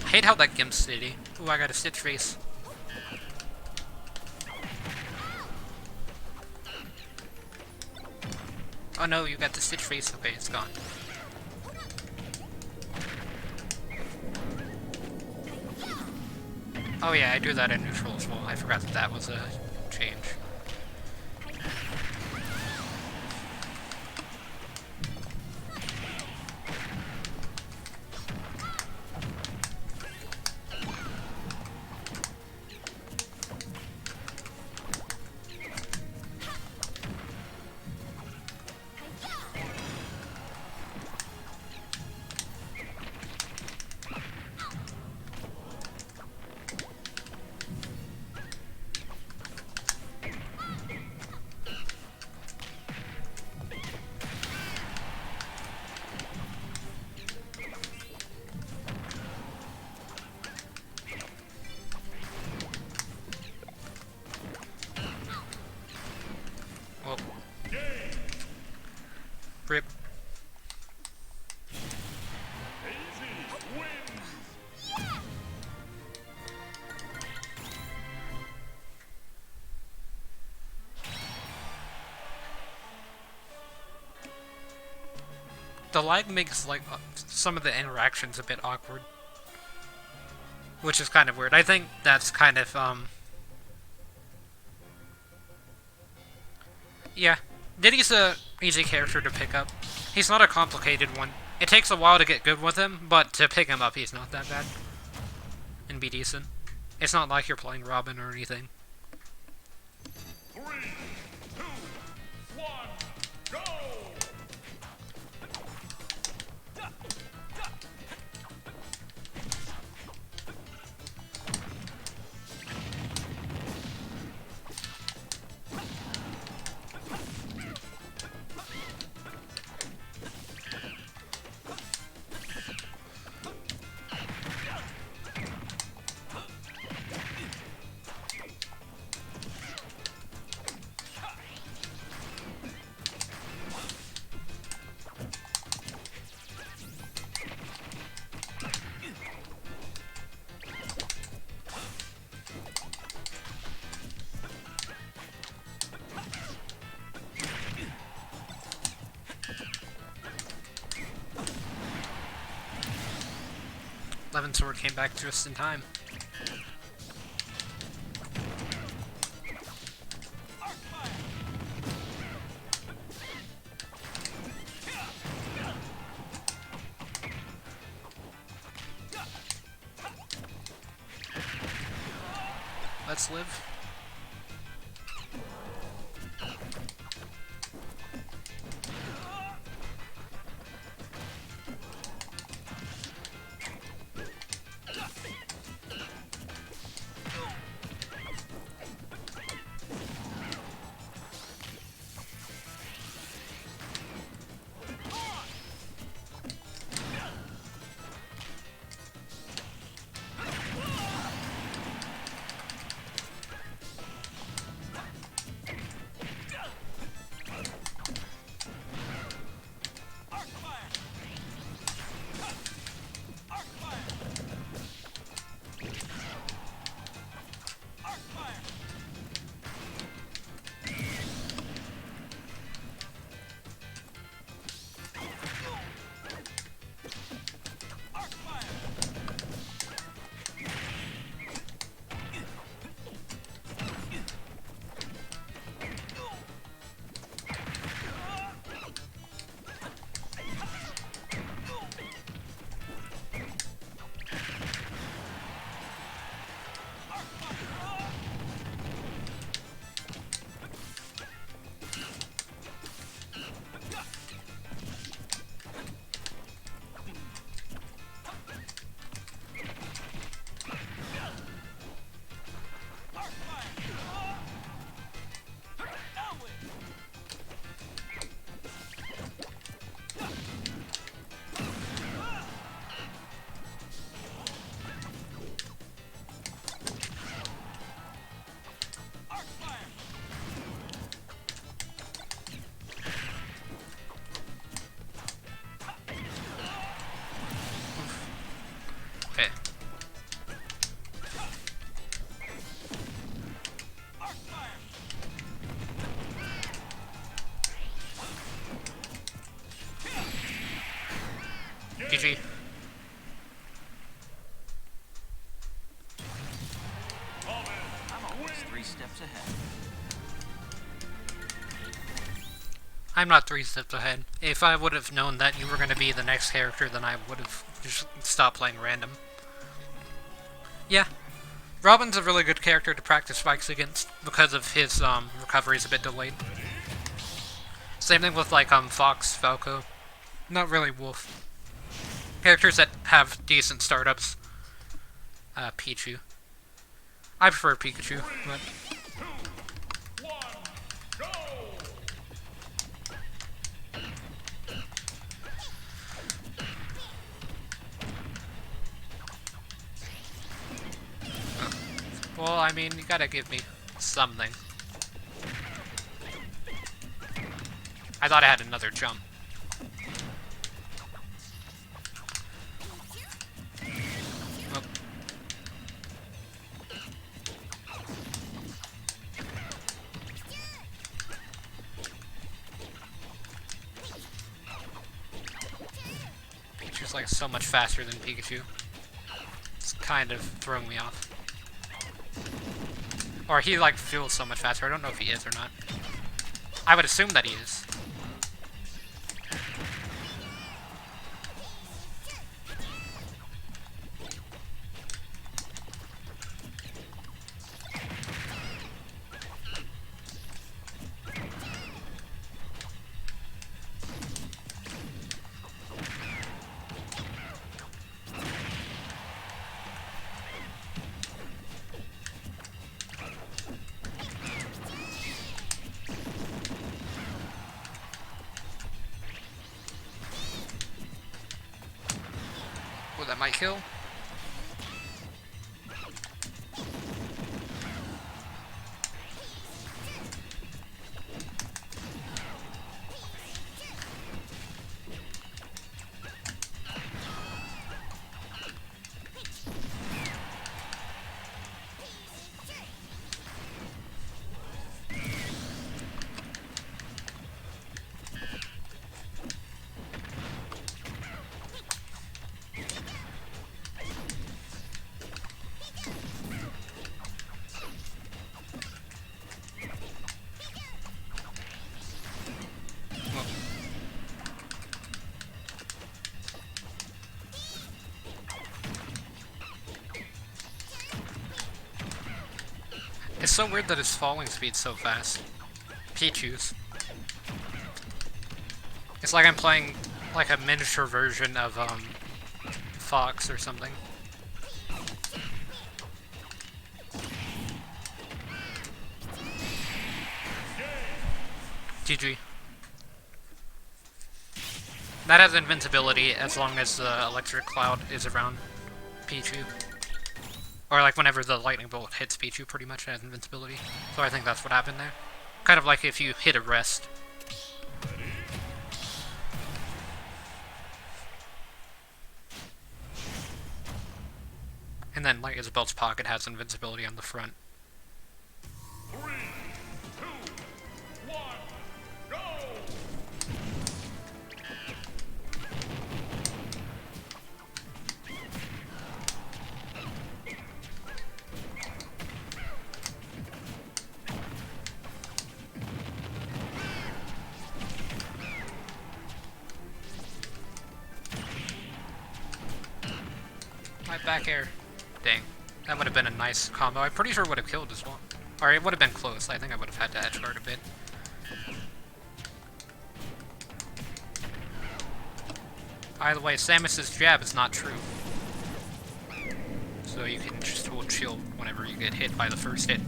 I hate how that gimps City. Ooh, I got a Stitch face. Oh no, you got the Stitch face. Okay, it's gone. Oh yeah, I do that in neutral as well. I forgot that that was a change. Well, rip. The lag makes like some of the interactions a bit awkward, which is kind of weird. I think that's kind of yeah, Diddy's a easy character to pick up. He's not a complicated one. It takes a while to get good with him, but to pick him up, he's not that bad and be decent. It's not like you're playing Robin or anything. 3, 2, 1, go! Levin Sword came back just in time. Let's live. Okay. GG. I'm always 3 steps ahead. I'm not 3 steps ahead. If I would have known that you were going to be the next character, then I would have just stopped playing random. Yeah. Robin's a really good character to practice spikes against because of his recovery is a bit delayed. Same thing with like Fox, Falco. Not really Wolf. Characters that have decent startups. Pichu. I prefer Pikachu, but 2, 1, go! well, I mean, you gotta give me something. I thought I had another jump. Oh. Pichu's like so much faster than Pikachu. It's kind of throwing me off. Or he like feels so much faster. I don't know if he is or not. I would assume that he is. Well, that might kill. It's so weird that his falling speed's so fast. Pichu's. It's like I'm playing like a miniature version of Fox or something. GG. That has invincibility as long as the electric cloud is around Pichu. Or like whenever the lightning bolt hits Pichu, pretty much it has invincibility. So I think that's what happened there. Kind of like if you hit a rest. And then like Isabel's pocket has invincibility on the front. 3, 2, 1, go! My back air. Dang. That would have been a nice combo. I'm pretty sure it would have killed as well. Or it would have been close. I think I would have had to edge guard a bit. By the way, Samus's jab is not true. So you can just hold shield whenever you get hit by the first hit.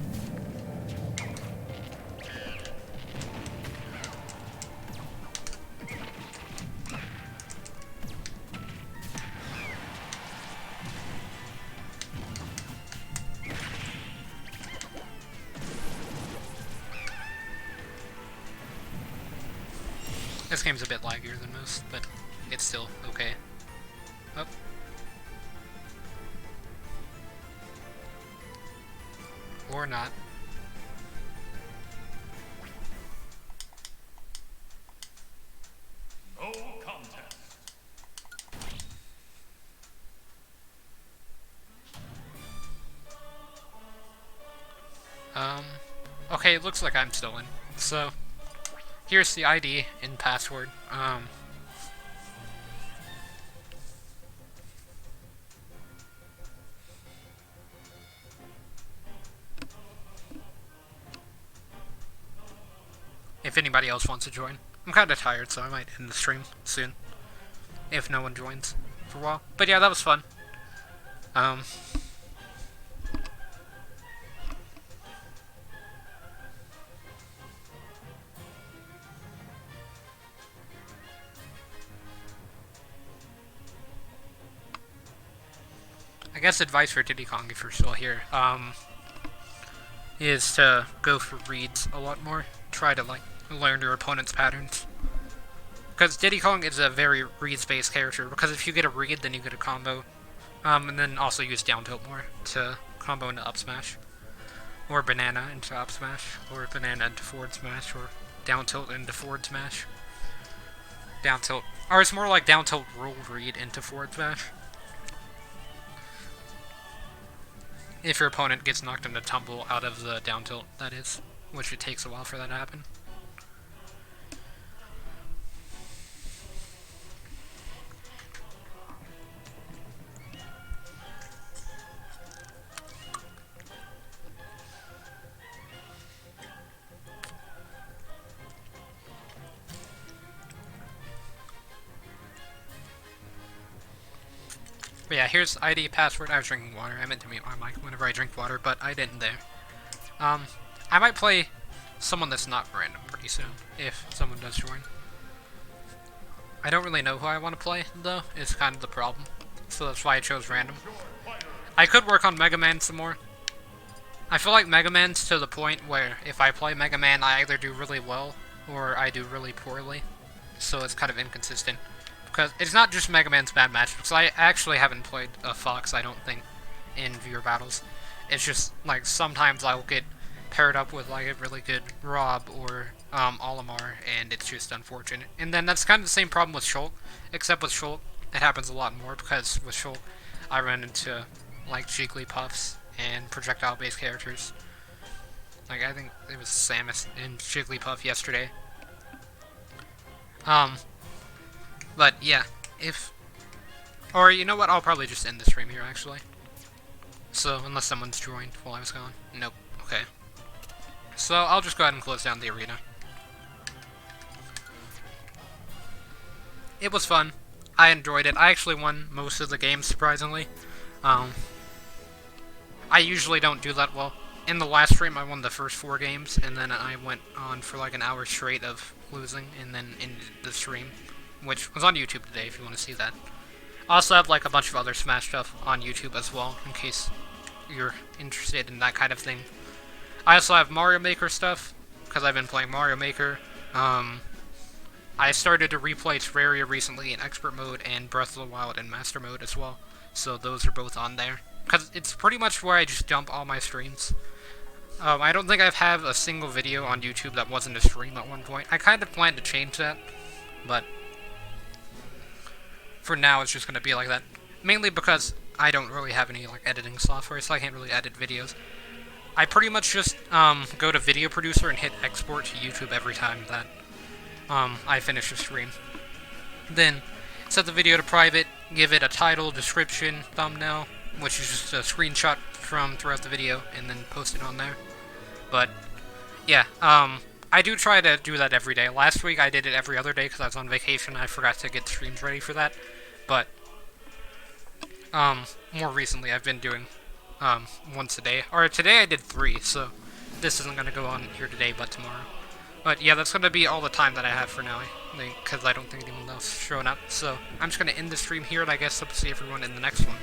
This game's a bit laggier than most, but it's still okay. Oh. Or not. No contest. Okay, it looks like I'm still in. So, here's the ID and password. If anybody else wants to join. I'm kind of tired, so I might end the stream soon. If no one joins for a while. But yeah, that was fun. I guess advice for Diddy Kong, if you're still here, is to go for reads a lot more. Try to, like, learn your opponent's patterns. Because Diddy Kong is a very reads-based character, because if you get a read, then you get a combo. And then also use down tilt more to combo into up smash. Or banana into up smash, or banana into forward smash, or down tilt into forward smash. Down tilt. Or it's more like down tilt roll read into forward smash. If your opponent gets knocked into tumble out of the down tilt, that is. Which it takes a while for that to happen. But yeah, here's ID, password. I was drinking water. I meant to mute my mic whenever I drink water, but I didn't there. I might play someone that's not random pretty soon, if someone does join. I don't really know who I want to play, though, is kind of the problem. So that's why I chose random. I could work on Mega Man some more. I feel like Mega Man's to the point where if I play Mega Man, I either do really well, or I do really poorly. So it's kind of inconsistent. Because it's not just Mega Man's bad match, because I actually haven't played a Fox, I don't think, in viewer battles. It's just, like, sometimes I'll get paired up with, like, a really good Rob or Olimar, and it's just unfortunate. And then that's kind of the same problem with Shulk, except with Shulk, it happens a lot more, because with Shulk, I run into, like, Jigglypuffs and projectile-based characters. Like, I think it was Samus and Jigglypuff yesterday. But, yeah, or, you know what, I'll probably just end the stream here, actually. So, unless someone's joined while I was gone. Nope. Okay. So I'll just go ahead and close down the arena. It was fun. I enjoyed it. I actually won most of the games, surprisingly. I usually don't do that well. In the last stream, I won the first 4 games, and then I went on for like an hour straight of losing, and then ended the stream, which was on YouTube today, if you want to see that. I also have like a bunch of other Smash stuff on YouTube as well, in case you're interested in that kind of thing. I also have Mario Maker stuff, because I've been playing Mario Maker. I started to replay Terraria recently in Expert Mode, and Breath of the Wild in Master Mode as well, so those are both on there. Because it's pretty much where I just dump all my streams. I don't think I've had a single video on YouTube that wasn't a stream at one point. I kind of plan to change that, but for now it's just going to be like that. Mainly because I don't really have any like editing software, so I can't really edit videos. I pretty much just go to Video Producer and hit export to YouTube every time that I finish a stream. Then set the video to private, give it a title, description, thumbnail, which is just a screenshot from throughout the video, and then post it on there. But yeah, I do try to do that every day. Last week I did it every other day because I was on vacation. I forgot to get streams ready for that. But more recently I've been doing once a day. Or today I did 3, so this isn't going to go on here today, but tomorrow. But yeah, that's going to be all the time that I have for now, because I don't think anyone else is showing up. So I'm just going to end the stream here, and I guess I'll see everyone in the next one.